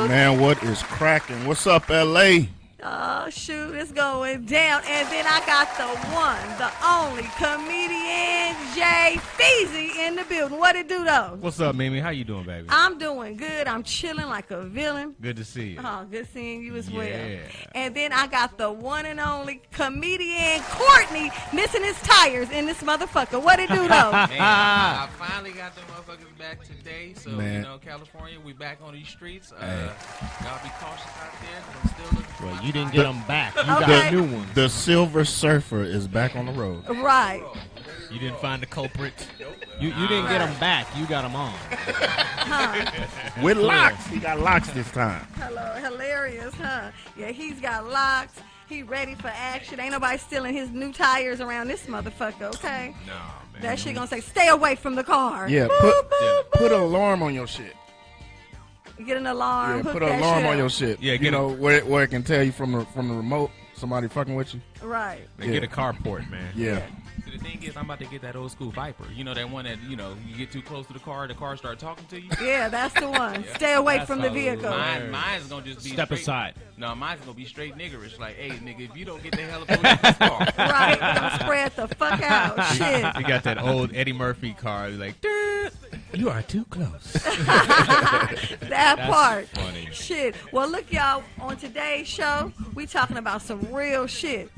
Man, what is cracking? What's up, L.A.? Oh, shoot, it's going down. And then I got the one, the only comedian, Jay Feezy, in the building. What it do, though? What's up, Mimi? How you doing, baby? I'm doing good. I'm chilling like a villain. Good to see you. Oh, good seeing you as well. Yeah. And then I got the one and only comedian, Courtney, missing his tires in this motherfucker. What it do, though? Man, I finally got them motherfuckers back today. So, Man. you know, California, we back on these streets. Y'all be cautious out there, 'cause I'm still looking for Well, my you didn't tires. get them back. You Okay. got new ones. The Silver Surfer is back on the road. Right. You didn't find the culprit. You didn't get them back. You got them on. With locks. He got locks this time. Hello, hilarious, huh? Yeah, he's got locks. He ready for action. Ain't nobody stealing his new tires around this motherfucker, okay? No, man. That shit gonna say, stay away from the car. Yeah, Boop, put boop, put an alarm on your shit. boop. Get an alarm. Yeah, hook put that an alarm shit on up. your shit. Yeah, you get know where it can tell you from the remote somebody fucking with you. Right. They Yeah. get a carport, man. Yeah. See, the thing is, I'm about to get that old school Viper. You know, that one that, you know, you get too close to the car start talking to you. Yeah, that's the one. Stay away That's from the vehicle. hilarious. Mine's gonna just be Step straight. aside. No, mine's gonna be straight niggerish. Like, hey, nigga, if you don't get the hell up out of this car. Right. Don't spread the fuck out. Shit. You got that old Eddie Murphy car. You're like, "Duh, you are too close. That part. funny. Shit. Well, look, y'all, on today's show, we talking about some real shit.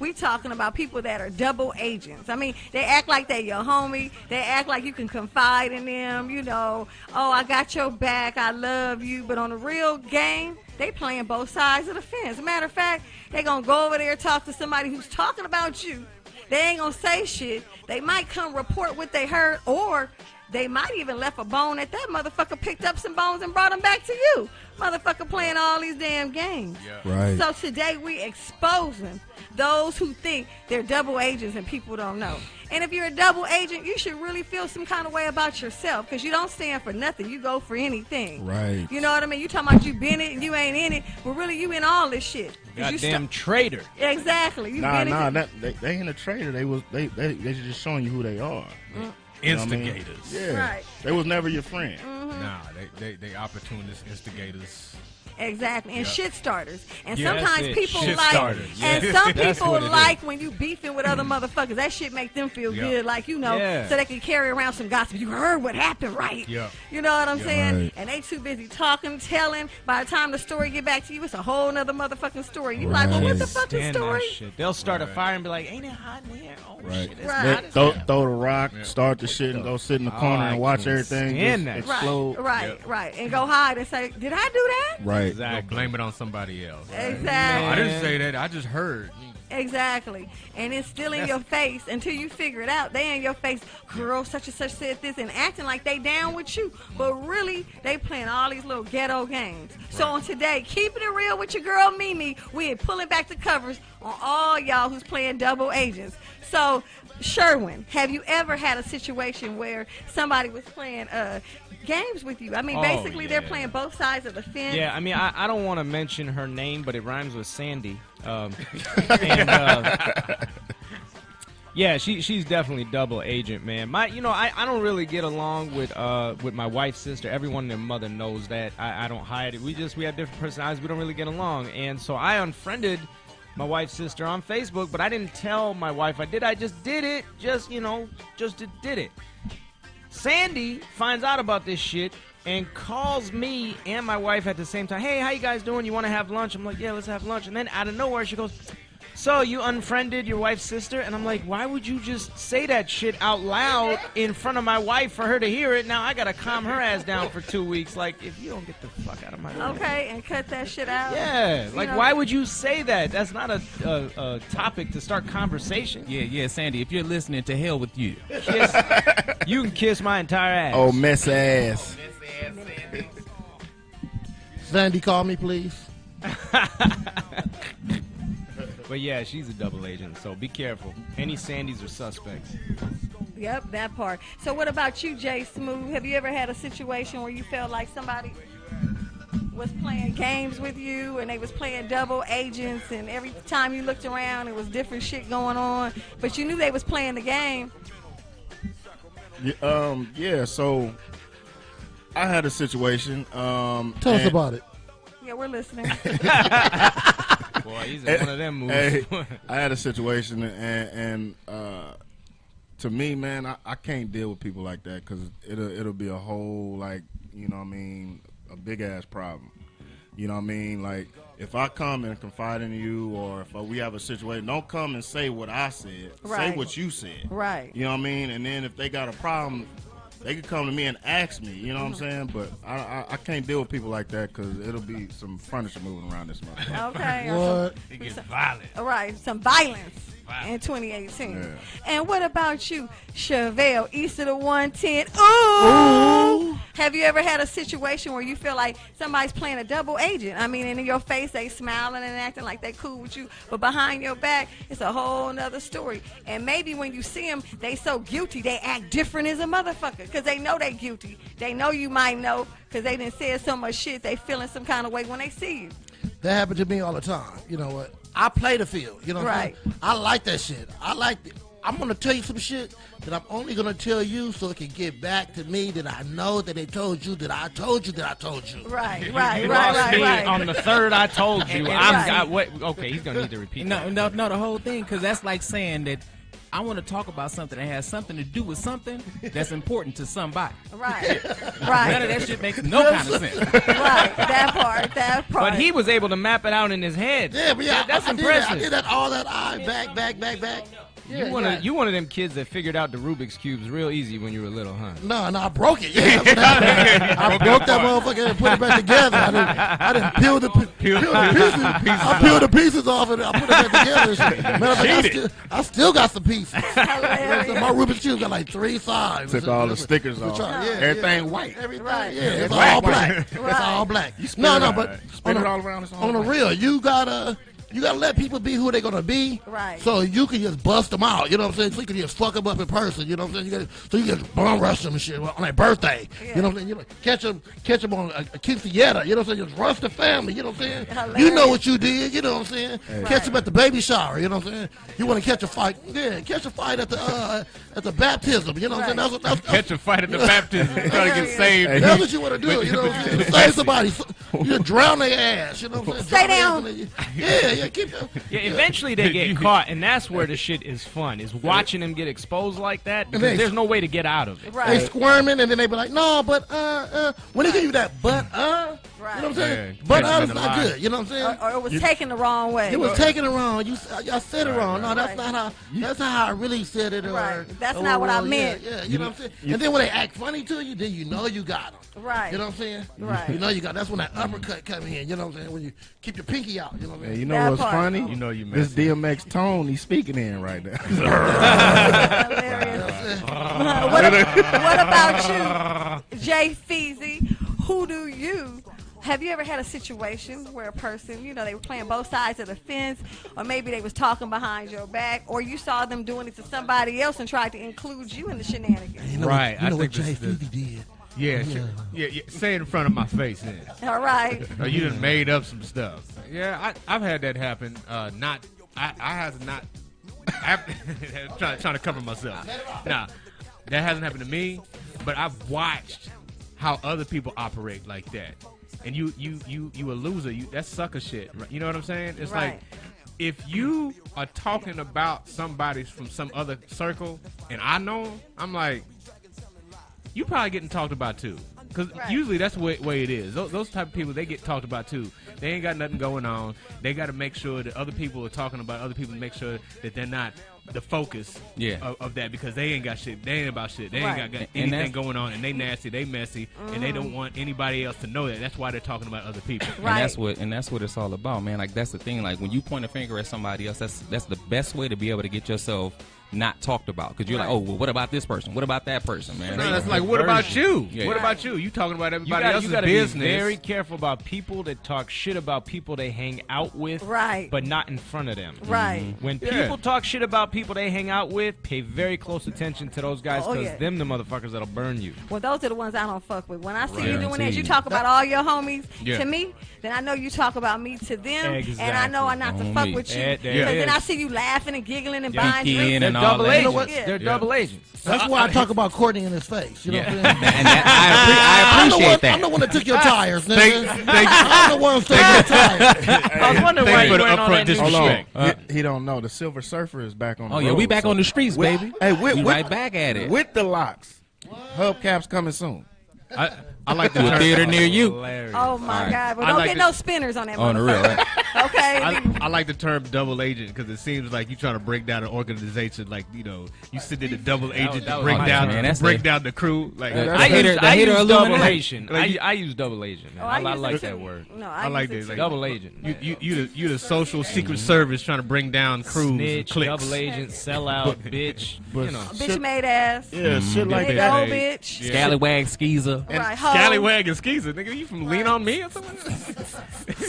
We talking about people that are double agents. I mean, they act like they your homie. They act like you can confide in them. You know, oh, I got your back. I love you. But on the real game, they playing both sides of the fence. Matter of fact, they going to go over there and talk to somebody who's talking about you. They ain't going to say shit. They might come report what they heard, or they might even left a bone that motherfucker picked up some bones and brought them back to you. Motherfucker playing all these damn games. Right. So today we exposing those who think they're double agents and people don't know. And if you're a double agent, you should really feel some kind of way about yourself, because you don't stand for nothing. You go for anything. Right. You know what I mean? You talking about you been it and you ain't in it, but really you in all this shit. 'Cause you Goddamn traitor. exactly. You Nah, been it. they ain't a traitor. They just showing you who they are. You know what I mean? Instigators. Yeah. Right. They was never your friend. Nah, they opportunist instigators. Exactly, and shit starters. And Yeah, that's sometimes it. people Shit like, starters. and Yeah. some That's people what it like when you beefing with other motherfuckers. That shit make them feel Yeah. good, like, you know, Yeah. so they can carry around some gossip. You heard what happened, right? Yeah. You know what I'm saying? Right. And they too busy talking, telling. By the time the story get back to you, it's a whole nother motherfucking story. You like, well, what the Right. fucking Stand that story? shit. They'll start a fire and be like, ain't it hot in here? Oh, Right. shit, it's Right. hot They as throw, hell." throw the rock, start the shit, and go sit in the Oh, corner I and watch can't everything stand just that. explode. Right, right. And go hide and say, did I do that? Right. Exactly. Go blame it on somebody else. Exactly. No, I didn't say that. I just heard. Exactly. And it's still in your face until you figure it out. They in your face, girl, such and such said this, and acting like they down with you. But really, they playing all these little ghetto games. So on today, keeping it real with your girl Mimi, we're pulling back the covers on all y'all who's playing double agents. So, Sherwin, have you ever had a situation where somebody was playing games with you? I mean, Oh, basically, they're yeah. playing both sides of the fence. Yeah, I mean, I don't want to mention her name, but it rhymes with Sandy. Yeah, she's definitely double agent, man. I don't really get along with my wife's sister. Everyone and their mother knows that. I don't hide it. We have different personalities. We don't really get along, and so I unfriended my wife's sister on Facebook, but I didn't tell my wife I did. I just did it. Just did it. Sandy finds out about this shit and calls me and my wife at the same time. Hey, how you guys doing? You want to have lunch? I'm like, yeah, let's have lunch. And then out of nowhere, she goes, so you unfriended your wife's sister? And I'm like, why would you just say that shit out loud in front of my wife for her to hear it? Now I got to calm her ass down for 2 weeks. Like, if you don't get the fuck out of my room. Okay, and cut that shit out. Yeah, You like, know- why would you say that? That's not a topic to start conversation. Yeah, Sandy, if you're listening, to hell with you. You can kiss my entire ass. Oh, mess ass. Sandy, call me, please. But yeah, she's a double agent, so be careful. Any Sandys are suspects. Yep, that part. So what about you, Jay Smooth? Have you ever had a situation where you felt like somebody was playing games with you and they was playing double agents, and every time you looked around it was different shit going on, but you knew they was playing the game? Yeah, so I had a situation. Tell us about it. Yeah, we're listening. Boy, he's in one of them moves. Hey, I had a situation, and to me, man, I can't deal with people like that because it'll be a whole, like, you know what I mean, a big ass problem. You know what I mean? Like, if I come and confide in you, or if we have a situation, don't come and say what I said. Right. Say what you said. Right. You know what I mean? And then if they got a problem, they could come to me and ask me. You know what I'm saying? But I can't deal with people like that because it'll be some furniture moving around this motherfucker. Okay. What? It gets violent. All right, some violence in 2018. Yeah. And what about you, Chevelle, east of the 110? Ooh! Have you ever had a situation where you feel like somebody's playing a double agent? I mean, in your face, they smiling and acting like they cool with you, but behind your back, it's a whole nother story. And maybe when you see them, they so guilty, they act different as a motherfucker because they know they guilty. They know you might know because they done said so much shit, they feeling some kind of way when they see you. That happened to me all the time. You know what? I play the field. You know what Right. I'm saying? I like that shit. I'm going to tell you some shit that I'm only going to tell you so it can get back to me that I know that they told you that I told you that I told you. Right. On the third, I told you. Right. Okay, he's gonna need to repeat. No, the whole thing, because that's like saying that I want to talk about something that has something to do with something that's important to somebody. Right. None Right. of that shit makes no kind of sense. Right. That part. But he was able to map it out in his head. Yeah, but yeah, That's I impressive. did that all that back. You one of them kids that figured out the Rubik's cubes real easy when you were little, huh? No, I broke it. Yeah, that's what happened. I broke that motherfucker and put it back together. I didn't peel the pieces. I peeled the pieces off and I put it back together. Matter of fact, I still got some pieces. Hilarious. My Rubik's cube got like 3 sides. Took all the stickers off. Everything white. Everything, Right. yeah, it's Black, all white. black. It's all black. No, but Spin it all around. It's all on the black. real, you gotta let people be who they're gonna be. Right. So you can just bust them out. You know what I'm saying? So you can just fuck them up in person. You know what I'm saying? So you can bum rush them and shit on their birthday. Yeah. You know what I'm saying? You catch them on a quinceañera. You know what I'm saying? Just rush the family. You know what I'm saying? Hilarious. You know what you did. You know what I'm saying? Right. Catch them at the baby shower. You know what I'm saying? You want to catch a fight? Yeah, catch a fight at the baptism. You know what I'm saying? That's Catch a fight at the baptism. Trying to get saved. that's what you want to do, you know what I'm saying? Save somebody. You drown their ass, you know what I'm saying? Stay Drown down. their ass. Yeah, keep them. Yeah, eventually they get caught, and that's where the shit is fun, is watching them get exposed like that, because they- there's no way to get out of it. They Right. squirming, and then they be like, no, but, when they give you that, but, Right. you know what I'm saying? Yeah, But, catch 'em is in the not lie. good, you know what I'm saying? Or it was taken the wrong way. It was taken it wrong. I said it wrong. No, that's Right. not how. That's not how I really said it. Or, Right. That's or, not what I yeah, meant. Yeah, you know what I'm saying. And then when they act funny to you, then you know you got them. Right. You know what I'm saying? Right. You know you got. That's when that uppercut come in. You know what I'm saying? When you keep your pinky out. You know what I'm Yeah, saying? you know That what's part. funny? You know you This messed DMX tone he's speaking in right now. Hilarious. What about you, Jay Feezy? Have you ever had a situation where a person, you know, they were playing both sides of the fence, or maybe they was talking behind your back, or you saw them doing it to somebody else and tried to include you in the shenanigans? You know Right, What, you know I what think Jay this is Feezy did? Yeah. Say it in front of my face then. All right. Or you done made up some stuff. Yeah, I've had that happen. I have not. trying to cover myself. Nah, that hasn't happened to me. But I've watched how other people operate like that, and you a loser. That's sucker shit. Right? You know what I'm saying? It's Right. like if you are talking about somebody from some other circle, and I know 'em, I'm like, you probably getting talked about too. Because Right. usually that's the way it is. Those type of people, they get talked about too. They ain't got nothing going on. They got to make sure that other people are talking about other people, make sure that they're not the focus of that, because they ain't got shit. They ain't about shit. They ain't Right. got And anything going on, and they nasty, they messy, and they don't want anybody else to know that. That's why they're talking about other people. Right. And that's what it's all about, man. Like, that's the thing. Like, when you point a finger at somebody else, that's the best way to be able to get yourself not talked about. Because you're Right. like, oh, well, what about this person? What about that person, man? No, that's like, what about you? Yeah. What about you? You talking about You everybody else's gotta business? be very careful about people that talk shit about people they hang out with, Right. but not in front of them. Right. When Yeah. people talk shit about people they hang out with, pay very close attention to those guys, Oh, because yeah. them the motherfuckers that'll burn you. Well, those are the ones I don't fuck with. When I see you doing that, Guaranteed. you talk about all your homies Yeah. to me, then I know you talk about me to them, and I know Exactly. I'm not to On fuck me. with you. Yeah, Because there it then I is. see you laughing and giggling and Yeah. buying Kiki drinks. in and all double that. agents. You know what? They're double agents. That's why I talk about Courtney in his face. You know what I'm saying? And I appreciate that. I'm the one that took your tires, nigga. Thank I'm the one who took your tires. I was wondering why you for the wearing all upfront that new disrespect. shit. He don't know. The Silver Surfer is back on the Oh road. yeah, we back so- on the streets, baby. Hey, we right back at it. With the locks. Hubcaps coming soon. I like the To a term. theater near you. Hilarious. Oh my Right. God! Well, I don't like get it. no spinners on that. On the real, motherfucker. right? Okay. I like the term double agent because it seems like you trying to break down an organization. Like you sit in a double agent that to was break nice, down man. That's break it. down the crew. Like I hater- use, the I hater use double illuminati. agent. I use double agent. Man. Oh, I use like it that too. word. No, I I like use this, it like- too. Double agent. you the social secret service trying to bring down crews and Snitch, cliques. double agent, sellout, bitch. but- You know. Bitch made ass. Yeah, shit like Big that. old bitch. Yeah. Scallywag, skeezer. Right. hoe. Scallywag and skeezer, nigga. You from Lean on Me or something?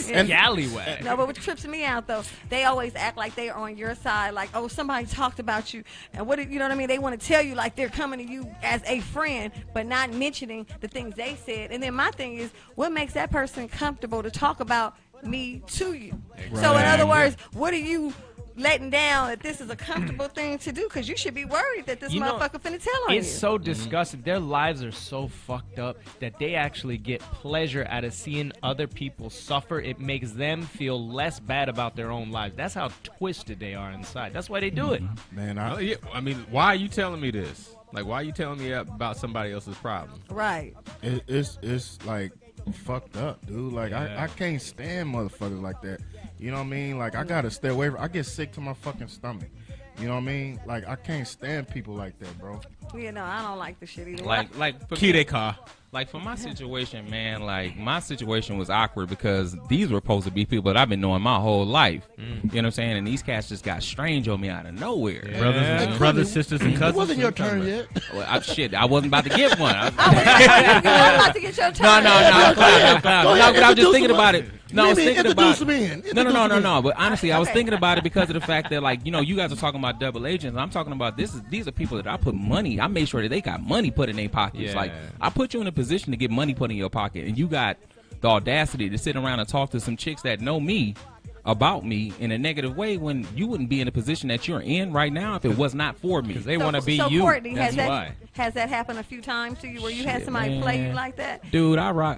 Yeah. Scallywag. No, but what trips me out though, they always act like they're on your side. Like, oh, somebody talked about you, and you know what I mean? They want to tell you like they're coming to you as a friend, but not mentioning the things they said. And then my thing is, what makes that person comfortable to talk about me to you? So in other words, what are you letting down that this is a comfortable thing to do? Because you should be worried that this You know, motherfucker finna tell on you. It's so disgusting. Their lives are so fucked up that they actually get pleasure out of seeing other people suffer. It makes them feel less bad about their own lives. That's how twisted they are inside. That's why they do it. Man, Oh, yeah. I mean, why are you telling me this? Like, why are you telling me about somebody else's problem? Right. it's like fucked up, dude. Like Yeah. I can't stand motherfuckers like that. You know what I mean? Like I gotta stay away from. I get sick to my fucking stomach. You know what I mean? Like I can't stand people like that, bro. You know, I don't like the shit either. Like for Key car. Like for my situation, man, like my situation was awkward because these were supposed to be people that I've been knowing my whole life. You know what I'm saying? And these cats just got strange on me out of nowhere. Brothers, sisters, and cousins. It wasn't your What you turn talking yet. Well, I wasn't about to get one. I'm about to get your No, time. I'm Go but I ahead, was just introduce thinking him. about it. No, I was thinking about Introduce him in. No. But honestly, I was thinking about it because of the fact that, like, you know, you guys are talking about double agents. And I'm talking about these are people that I put money. I made sure that they got money put in their pockets. Yeah. Like, I put you in a position to get money put in your pocket, and you got the audacity to sit around and talk to some chicks that know me about me in a negative way when you wouldn't be in the position that you're in right now if it was not for me. Because they want to be so you. Courtney, That's why. has that happened a few times to you where you had Shit, somebody play you man. like that? Dude, I rock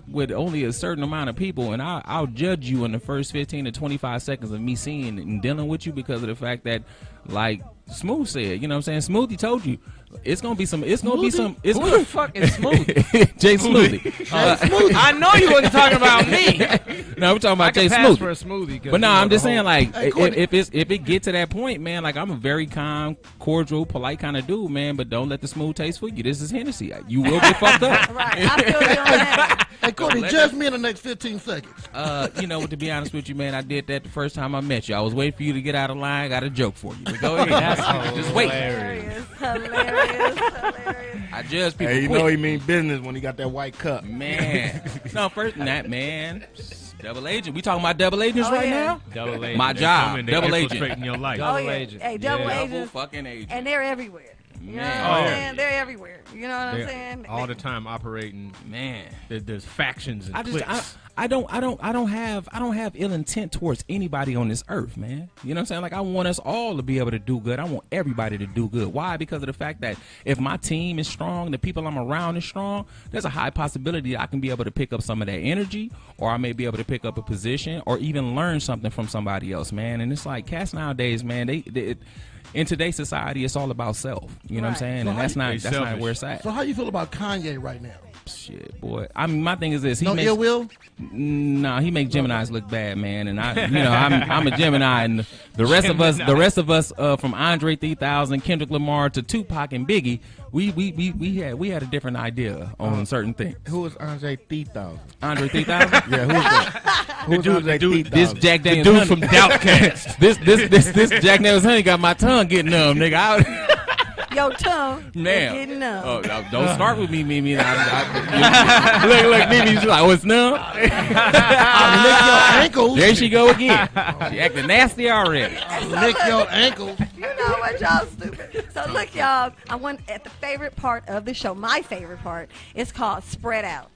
with only a certain amount of people, and I'll judge you in the first 15 to 25 seconds of me seeing and dealing with you because of the fact that, like Smooth said, you know what I'm saying? Smoothie told you. It's gonna be some. It's gonna be some. It's Who the fuck is Smooth? Jay Smoothie. I know you wasn't talking about me. No, we're talking I about Jay can pass Smoothie. for a smoothie. 'Cause, But no, you know, I'm just the saying, whole- like, Hey, Courtney. if it get to that point, man, like, I'm a very calm, cordial, polite kind of dude, man. But don't let the smooth taste for you. This is Hennessy. You will get fucked up. Right. I feel you on that. Hey, Courtney, judge me in the next 15 seconds. You know, to be honest with you, man, I did that the first time I met you. I was waiting for you to get out of line. I got a joke for you. But go ahead. Just wait. Hilarious. I judge people Hey, you quick. know he mean business when he got that white cup. Man. No, first than that, man. Double agent. We talking about double agents Oh, right yeah. now? Double agent. My They job. come in, they Double infiltrating agent. your life. Double Oh, yeah. agent. Hey, double Yeah. Double agents. fucking agent. And they're everywhere. You know what Man. I'm Oh, yeah. saying? They're everywhere. You know what I'm They're saying? all the time operating. Man. There's factions and I just cliques. I don't have ill intent towards anybody on this earth, man. You know what I'm saying? Like, I want us all to be able to do good. I want everybody to do good. Why? Because of the fact that if my team is strong, the people I'm around is strong, there's a high possibility I can be able to pick up some of that energy, or I may be able to pick up a position, or even learn something from somebody else, man. And it's like cats nowadays, man. They in today's society, it's all about self. You know what I'm Right. saying? So And how that's you- not They that's not selfish. where it's at. So how you feel about Kanye right now? Shit, boy. I mean, my thing is this. He No makes, ill will? Nah, he make Geminis look bad, man. And I'm a Gemini, and the rest of us from Andre 3000, Kendrick Lamar to Tupac and Biggie, we had a different idea on certain things. Who is Andre 3000? Andre 3000, Yeah, who's that? Who's Andre 3000? this Jack Daniels Dude honey. from Doubtcast. this Jack Daniels honey got my tongue getting numb, nigga. Your tongue is Man, getting numb. oh, don't start with me, Mimi. Look, Mimi's like, oh, it's numb. I lick your ankles. There she go again. She acting nasty already. Lick your ankles. You know what, y'all stupid. So look, y'all, I went at the favorite part of the show. My favorite part is called Spread Out.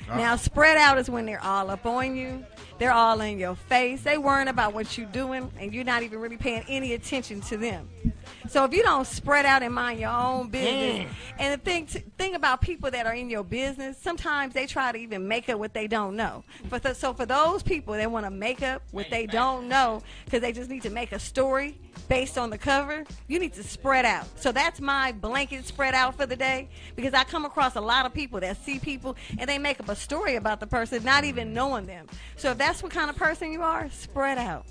Now, Spread Out is when they're all up on you. They're all in your face. They worrying about what you're doing, and you're not even really paying any attention to them. So if you don't spread out and mind your own business, and the thing about people that are in your business, sometimes they try to even make up what they don't know. So for those people that want to make up what they don't know because they just need to make a story based on the cover, you need to spread out. So that's my blanket spread out for the day, because I come across a lot of people that see people and they make up a story about the person not even knowing them. So if that's what kind of person you are, spread out.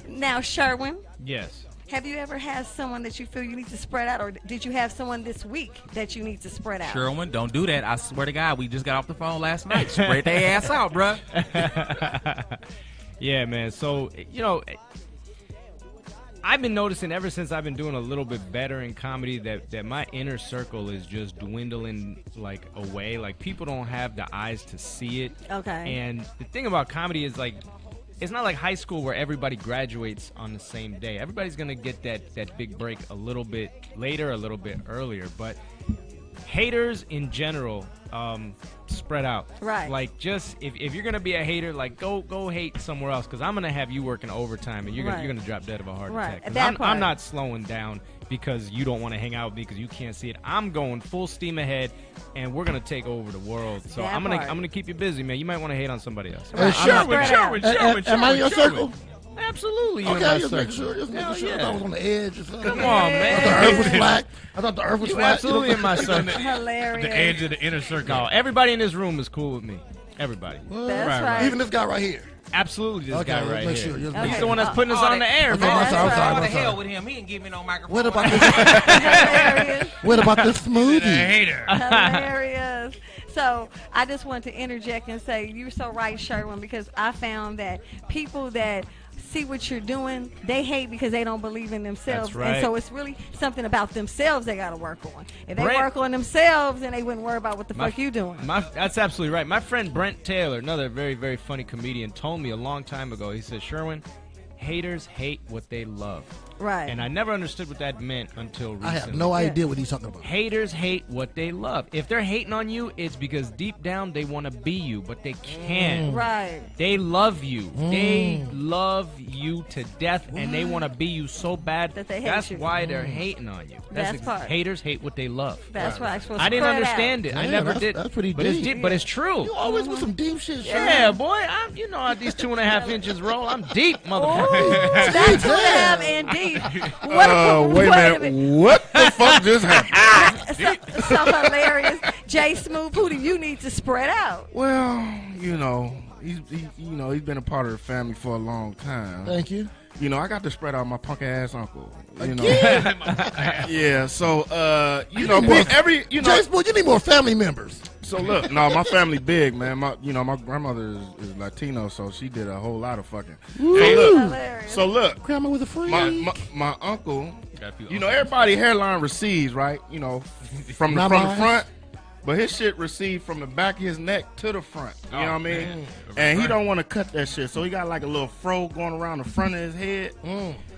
Now, Sherwin. Yes. Have you ever had someone that you feel you need to spread out, or did you have someone this week that you need to spread out? Sherwin, don't do that. I swear to God, we just got off the phone last night. Spread their ass out, bruh. Yeah, man. So, I've been noticing ever since I've been doing a little bit better in comedy that my inner circle is just dwindling like away. Like, people don't have the eyes to see it. Okay. And the thing about comedy is, like, it's not like high school where everybody graduates on the same day. Everybody's going to get that big break a little bit later, a little bit earlier. But haters in general spread out. Right. Like, just if you're going to be a hater, like, go hate somewhere else, because I'm going to have you working overtime and you're going to drop dead of a heart attack. 'Cause I'm not slowing down because you don't want to hang out with me because you can't see it. I'm going full steam ahead, and we're gonna take over the world. So I'm gonna keep you busy, man. You might want to hate on somebody else. Sherwin. Am I in your circle? Absolutely. Okay, just making sure. Just making sure. I thought I was on the edge or something. Come on, man. I thought the earth was flat. I thought the earth was flat. Absolutely in my circle. Hilarious. The edge of the inner circle. No, everybody in this room is cool with me. Everybody. That's right. Even this guy right here. Absolutely, this guy right make here. sure. He's the one that's putting us on the air, man. I'm sorry. What the hell with him? He didn't give me no microphone. What about this? Hilarious. What about this smoothie? Hater. Hilarious. So I just want to interject and say you're so right, Sherwin, because I found that people that see what you're doing, they hate because they don't believe in themselves. That's right. And so it's really something about themselves they got to work on. If they Brent, work on themselves, then they wouldn't worry about what the fuck you doing. That's absolutely right. My friend Brent Taylor, another very, very funny comedian, told me a long time ago, he said, Sherwin, haters hate what they love. Right. And I never understood what that meant until recently. I have no idea what he's talking about. Haters hate what they love. If they're hating on you, it's because deep down they want to be you, but they can't. Right. They love you. They love you to death, and they want to be you so bad. That they hate That's you. why they're hating on you. That's part. Haters hate what they love. That's right. So I didn't spread understand out. it. I Yeah, never that's- did. that's pretty but it's deep. deep. But it's true. You always with some deep shit, Sherwin. Yeah, boy. You know how these 2.5 inches roll. I'm deep, motherfucker. That's 2.5 and deep. Wait a minute. What the fuck just happened? So hilarious. Jay Smooth, who do you need to spread out? Well, he's been a part of the family for a long time. Thank you. I got to spread out my punk ass uncle. Yeah. So, Jay Smooth, you need more family members. So look, no, my family big, man. My grandmother is Latino, so she did a whole lot of fucking. Hilarious. So look, Grandma with a freak. my uncle, everybody hairline recedes, right? From the front, but his shit received from the back of his neck to the front. You know what I mean? And he don't want to cut that shit, so he got like a little fro going around the front of his head.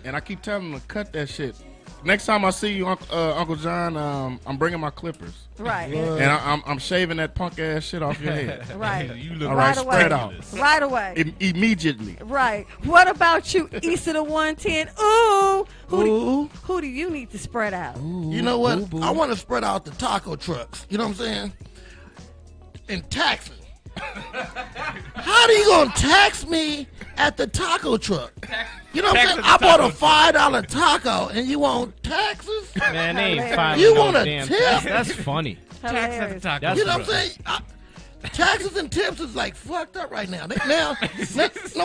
And I keep telling him to cut that shit. Next time I see you, Uncle John, I'm bringing my clippers. Right. And I'm shaving that punk ass shit off your head. Right. You look All right, right spread away. out. Right away. Immediately. Right. What about you, east of the 110? Ooh. Who do you need to spread out? You know what? I want to spread out the taco trucks. You know what I'm saying? And tax me. How are you going to tax me at the taco truck? You know what I'm saying? I bought a $5 taco and you want taxes? Man, they ain't fine. You with want no a damn tip? tax. That's funny. Hilarious. That's You know what I'm real. saying? Taxes and tips is like fucked up right now. No,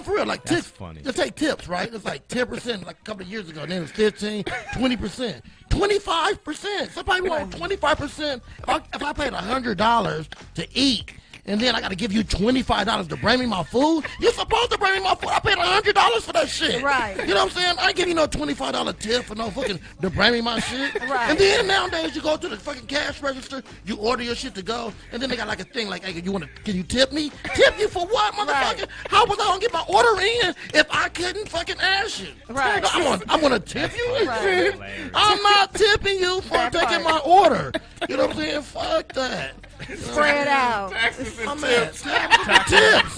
for real. Like That's tips, funny. you take tips, right? It's like 10%, like a couple of years ago. Then it was 15, 20%, 25%. Somebody want 25%. If I paid $100 to eat, and then I got to give you $25 to bring me my food. You're supposed to bring me my food. I paid $100 for that shit. Right. You know what I'm saying? I ain't give you no $25 tip for no fucking to bring me my shit. Right. And then nowadays you go to the fucking cash register, you order your shit to go, and then they got like a thing like, hey, can you tip me? Tip you for what, motherfucker? Right. How was I gonna get my order in if I couldn't fucking ask you? Right. I'm gonna tip you. Right. I'm not tipping you for That taking part. my order. You know what I'm saying? Fuck that. Spread out. Taxes and I'm tips. at tips.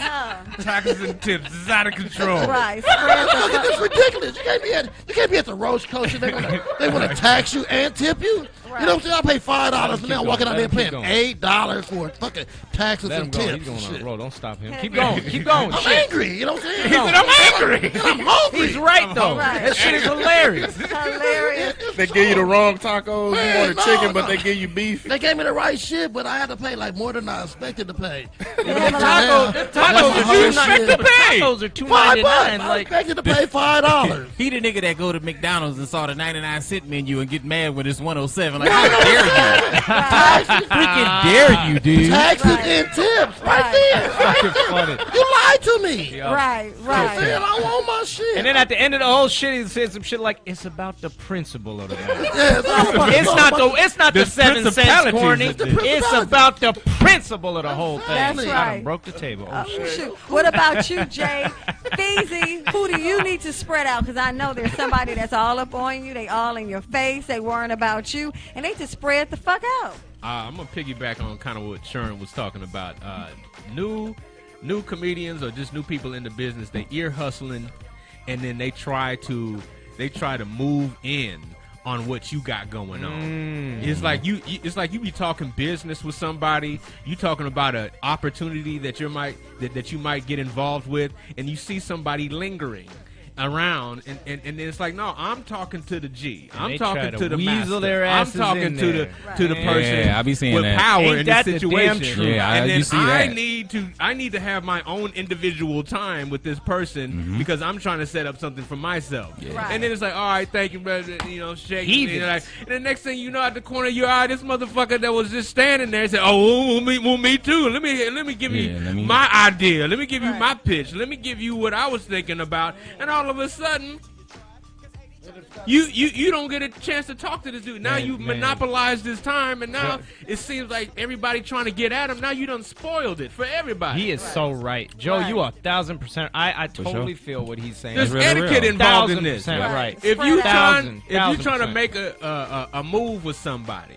taxes and tips. It's out of control. Right. Spread the fuck. It's ridiculous. You can't be at the roast coach and they want to tax you and tip you. Right. You know what I'm saying? I pay $5 and now I'm walking out there Let him paying keep $8 for fucking taxes Let him and go. tips. He's going and on shit. a roll. Don't stop him. Keep going. Keep going. I'm Shit. angry. You know what I'm saying? He said, I'm angry. I'm hungry. He's right, though. Right. That shit is hilarious. Hilarious. They give you the wrong tacos. Man, You wanted no, chicken, but no. they give you beef. They gave me the right shit, but I had to pay like more than I expected to pay. Tacos you expect to pay. Tacos are $5. $2.99. I Like, expected to pay $5. He the nigga that go to McDonald's and saw the 99-cent menu and get mad when it's 107. Like, how dare you? Taxes, Freaking dare you, dude? taxes Right. and tips, right Right. there. fucking funny. You lied to me. Right. Man, Right. I want my shit. And then at the end of the whole shit, he said some shit like, "It's about the principle of the matter." yeah, it's all about It's not the 7 cents, principalities corny. of this. It's about the principle of the whole thing. That's I right. done broke the table. Oh, shit. Shoot. What about you, Jay? Feezy, who do you need to spread out? Because I know there's somebody that's all up on you. They all in your face. They worrying about you. And they just spread the fuck out. I'm gonna piggyback on kind of what Sharon was talking about. New comedians or just new people in the business, they ear hustling, and then they try to move in on what you got going on. It's like you be talking business with somebody, you talking about an opportunity that you might get involved with, and you see somebody lingering around, and then it's like, no, I'm talking to the G. And I'm they try talking to to the weasel master. their I'm asses talking in to there. the person Yeah, I be seeing with that. power Ain't in that the the situation. damn truth? Yeah, and then you see I that. need to have my own individual time with this person because I'm trying to set up something for myself. Right. And then it's like, all right, thank you, brother. You know, shake. Heathens. And the next thing you know, at the corner of your eye, this motherfucker that was just standing there said, "Oh, me too. Let me give you my idea. Let me give you Right. my pitch. Let me give you what I was thinking about." And all of a sudden, you don't get a chance to talk to this dude. Now you monopolized his time, and now it seems like everybody trying to get at him. Now you done spoiled it for everybody. He is so right, Joe. Right. You are 1,000%. I totally feel what he's saying. There's really etiquette real. involved in this. 1,000% right. If Spread you out. trying to 1,000%. make a move with somebody,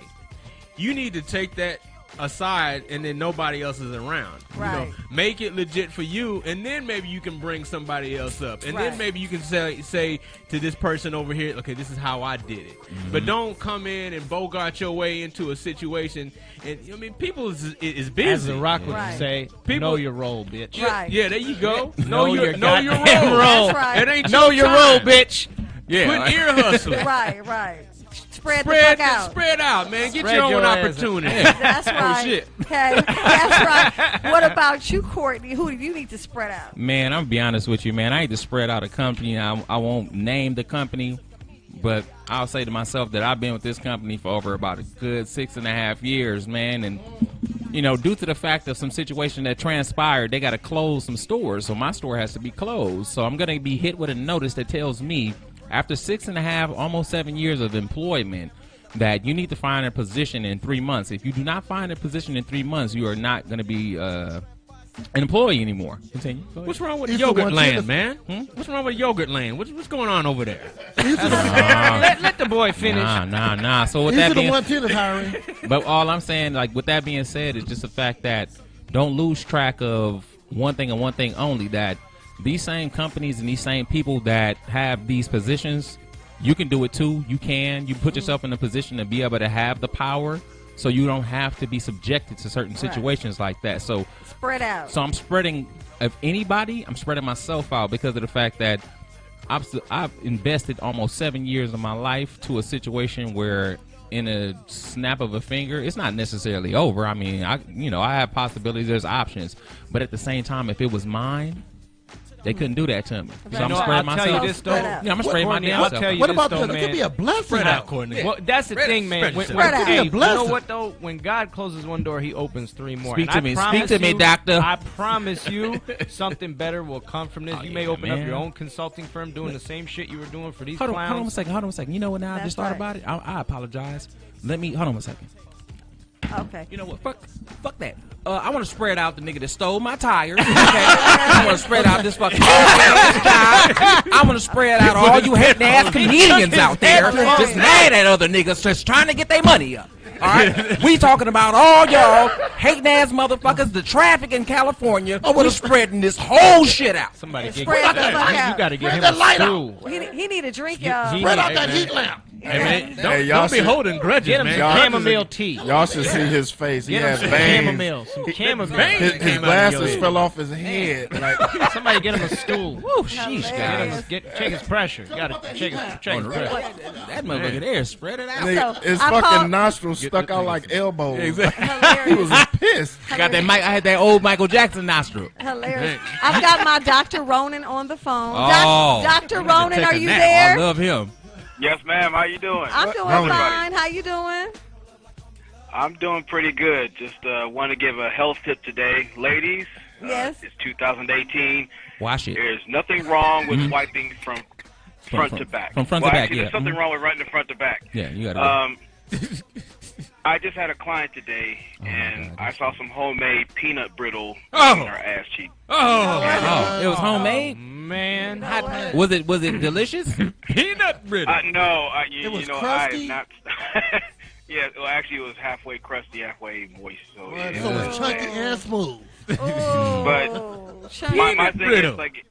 you need to take that aside, and then nobody else is around. Right. You know, make it legit for you, and then maybe you can bring somebody else up, and Right. then maybe you can say to this person over here, okay, this is how I did it. But don't come in and bogart your way into a situation. And I mean, people is busy. As The Rock would Right. say, People- know your role, bitch. Yeah, Right. yeah, there you go. Know your know your goddamn role. role. That's right. It ain't Know your your role, time. bitch. Quit ear hustling. Right. Spread the fuck out. Spread out, man. Get Spread your own your ass. opportunity. That's right. shit. Okay, that's right. What about you, Courtney? Who do you need to spread out? Man, I'm gonna be honest with you, man. I need to spread out a company. I won't name the company, but I'll say to myself that I've been with this company for over about a good 6.5 years, man. And, you know, due to the fact of some situation that transpired, they got to close some stores. So my store has to be closed. So I'm going to be hit with a notice that tells me after 6.5, almost 7 years of employment, that you need to find a position in 3 months. If you do not find a position in 3 months, you are not going to be an employee anymore. Continue. Go ahead. What's wrong with He's the Yogurt one Land, too. man? What's wrong with Yogurt Land? What's going on over there? Let the boy finish. Nah. So with These that are the being, one tennis hiring. but all I'm saying, like with that being said, is just the fact that don't lose track of one thing and one thing only, that these same companies and these same people that have these positions, you can do it too. You put yourself in a position to be able to have the power, so you don't have to be subjected to certain situations like that. So Spread out. I'm spreading, if anybody, I'm spreading myself out because of the fact that I've invested almost 7 years of my life to a situation where in a snap of a finger, it's not necessarily over. I mean, I have possibilities, there's options, but at the same time, if it was mine, they couldn't do that to me. So I'm spreading I'll myself. tell you this, though. Spread out. Yeah, I'm spreading my Courtney, damn I'll self tell out. you What this, about though, this? It man. could be a blessing. Spread out, though. Courtney. Well, that's the thing, man. Spread Spread out. Hey, Be a you blessing. know what though? When God closes one door, He opens 3 more. Speak And to I me. promise Speak to me, you, doctor. I promise you, something better will come from this. Oh, You may yeah, open up man. your own consulting firm, doing the same shit you were doing for these Hold on a clowns. second. You know what? Now I That's just thought right. about it. I apologize. Hold on a second. Okay. You know what? Fuck that. I want to spread out the nigga that stole my tires. Okay? I want to spread out this fucking guy. I want to spread out all you hating ass comedians out there just mad at other niggas just trying to get their money up. All right, we talking about all y'all hating ass motherfuckers. The traffic in California. We spreading this whole shit out. Somebody get Spread the fuck out. you got to get him a stool. He need a drink, y'all. Spread out that heat lamp. Hey, man, Hey, don't be holding grudges, Get him man. some chamomile tea. Y'all should see his face. He Get him has some veins. chamomile. Some chamomile. His Came out of glasses your fell off his head. Like, Somebody get him a stool. Woo, sheesh, guys. Check his pressure. You got to check his pressure. That motherfucker there, spread it out. nigga, his I fucking called- nostrils stuck out like elbows. Exactly. He was pissed. Got that I had that old Michael Jackson nostril. Hilarious. I've got my Dr. Ronan on the phone. Oh. Dr. Ronan, are you I there? love him. Yes, ma'am. How you doing? I'm doing Ronan. fine. How you doing? I'm doing pretty good. Just want to give a health tip today. Ladies, Yes. it's 2018. Wash it. There's nothing wrong with wiping from front to back. From front to Well, back, actually, yeah. There's something wrong with running front to back. Yeah, you gotta go. I just had a client today, and I saw some homemade peanut brittle Oh. in her ass cheek. Oh, it was homemade? Man. Was it delicious? Peanut brittle. No, you, It was you know, crusty? I am not. Yeah, well, actually, it was halfway crusty, halfway moist. So, So yeah. it's chunky and smooth. Oh, chunky. My thing brittle. is like,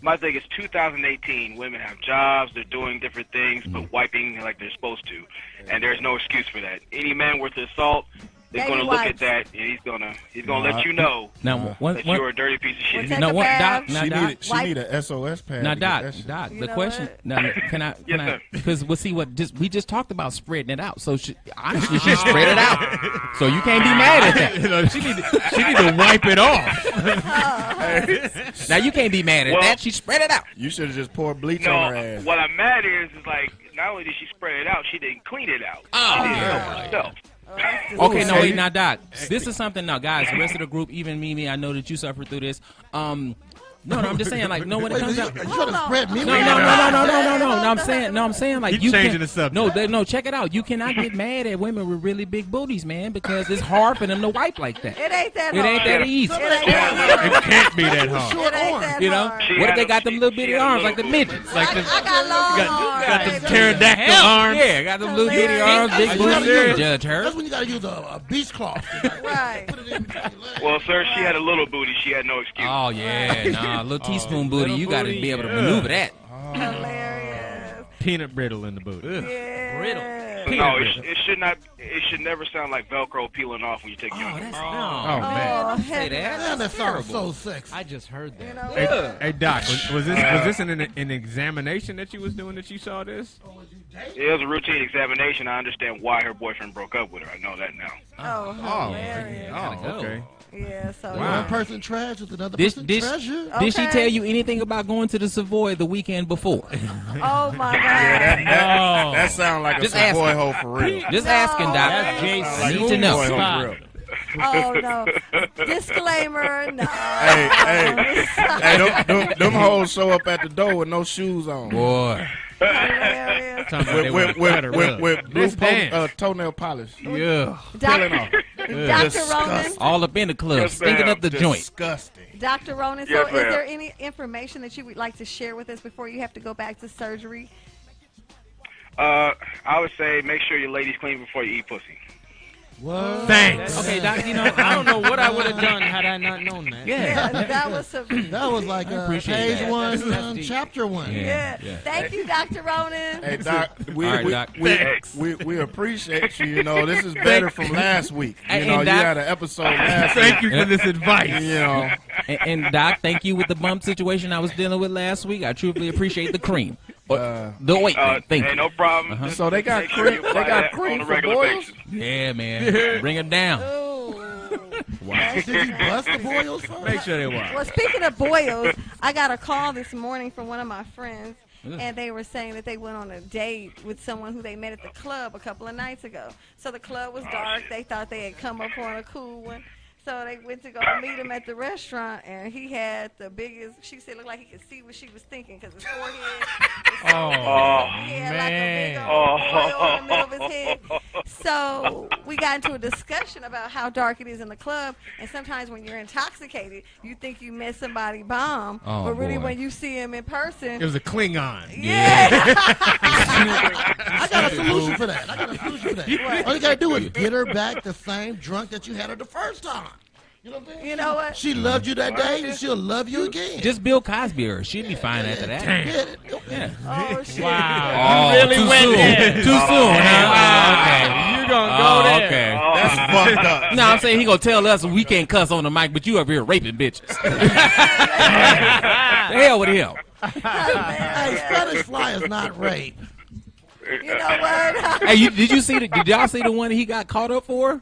my thing is 2018. Women have jobs, they're doing different things, but wiping like they're supposed to, and there's no excuse for that. Any man worth his salt is Baby going to look wipes. at that, and he's gonna let you know Now, one, that you're a dirty piece of shit. Take no, a one, bath. Doc, now, She Doc, need a SOS pad. now, to get Doc, that shit. Doc, You the know question, what? now, can I, Yes, sir. because we'll see we just talked about spreading it out. So honestly, she spread it out. So you can't be mad at that. You know, she need to wipe it off. Now you can't be mad at Well- that. She spread it out. You should have just poured bleach No, on her ass. what I'm mad is like not only did she spread it out, she didn't clean it out. Oh, she did it yeah. herself. Okay, no, Ooh, wait, now, Doc. This is something now, guys. The rest of the group, even Mimi, I know that you suffered through this. No, I'm just saying, like, no, when it Wait, comes you out. trying to spread me? No, I'm saying, like, Keep you changing can, the subject. No, check it out. You cannot get mad at women with really big booties, man, because it's hard for them to wipe like that. It ain't that It ain't hard. that easy. It ain't that It hard. can't be that hard. It ain't that You know, hard. She what if had they a- got them little bitty she had a arms little like the booty. midgets? Like I the, got long got arms. them pterodactyl arms. Yeah, got them little bitty Hilarious. arms, big You gotta booty. use- Judge her. That's when you got to use a beach cloth. Right. Put it in between your legs. Well, sir, she had a little booty. She had no excuse. Oh yeah, nah, little teaspoon booty. You got to booty, be able to yeah. maneuver that. Hilarious. Peanut brittle in the boot. Ugh. Yeah. So no, it should not. It should never sound like Velcro peeling off when you take your. Oh, that's Oh, no. man. Oh, Say heck. that. Man, that That's sounds terrible. so sexy. I just heard You that. know, Hey, Doc, was this an examination that you was doing that you saw this? It was a routine examination. I understand why her boyfriend broke up with her. I know that now. oh, hilarious. Oh, okay. Yeah, so One person trash with another This- person this- treasure. Did she Okay. tell you anything about going to the Savoy the weekend before? oh my God. That sounds like a Just ask boy him. hole for real. Just asking, Doc. That's Jason. I need to know. Boy hole Spot. for real. Oh no. Disclaimer. No. Hey, them hoes show up at the door with no shoes on. Boy. Hilarious. Talking about they With want a cutter up. blue Let's dance. toenail polish. Yeah. Peeling off. Dr. Ronan. All up in the club, Yes, stinking ma'am. up the joint. Disgusting. Dr. Ronan, so Yes, is ma'am. there any information that you would like to share with us before you have to go back to surgery? I would say make sure your ladies clean before you eat pussy. What? Thanks. Okay, Doc, you know, I don't know what I would have done had I not known that. Yeah, that was some. That was like appreciate page that. one, That's deep. chapter one. Yeah. Yeah. Thank you, Dr. Ronan. Hey Doc, we All right, we, Doc. we appreciate you. You know, this is better from last week. Hey, You know, and you Doc- had an episode last Thank week. you for this advice. You know, And Doc, thank you with the bump situation I was dealing with last week. I truly appreciate the cream. The ointment. Thank Hey, you. no problem. Just so they got make sure cream. you They apply got that cream on a for regular boils. basis. Yeah, man. Bring it down. Ooh. Did you bust the boils first? Make sure they watch. Well, speaking of boils, I got a call this morning from one of my friends, and they were saying that they went on a date with someone who they met at the club a couple of nights ago. So the club was dark. They thought they had come up on a cool one. So they went to go meet him at the restaurant, and he had the biggest. She said it looked like he could see what she was thinking because his forehead. Was so Oh, big. He had like a big old boil in the middle of his head. So we got into a discussion about how dark it is in the club, and sometimes when you're intoxicated, you think you met somebody bomb, but really when you see him in person, It was a Klingon. yeah. I got a solution for that. All you gotta do is get her back the same drunk that you had her the first time. You know what I'm saying? You know what? She loved you that day, and she'll love you again. Just Bill Cosby her. She'd be fine after that. Yeah. Oh shit! Wow. Oh, You really too went soon. there. Too soon, huh? Okay. You gonna go there. Okay. That's fucked up. No, I'm saying he gonna tell us we can't cuss on the mic, but you up here raping bitches. The hell with him. Hey, Spanish fly is not rape. You know what? Hey, did y'all see the one he got caught up for?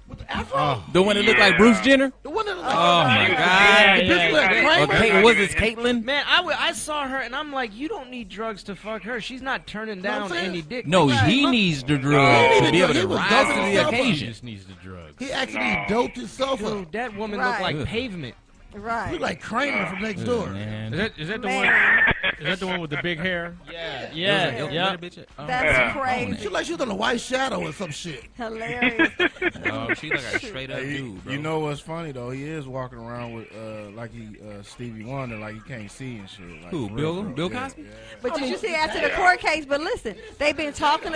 The one that looked like Bruce Jenner? The one that Oh my God! Okay, was this Caitlyn? Man, I saw her and I'm like, you don't need drugs to fuck her. She's not turning down any dick. No, he needs the drugs to be able to rise to the He occasion. just needs the drugs. he actually doped himself up. Dude, that woman Right. looked like pavement. Right. Look like Kramer from next door. Man. Is that the one? Man, Is that the one with the big hair? Yeah. that's crazy. She like she was on a White Shadow or some shit. Hilarious. Oh, she like a straight up dude, bro. You know what's funny though? He is walking around with like he Stevie Wonder, like he can't see and shit. Like, Who, Bill Cosby? Yeah. But did you see after the court case? But listen, they've been talking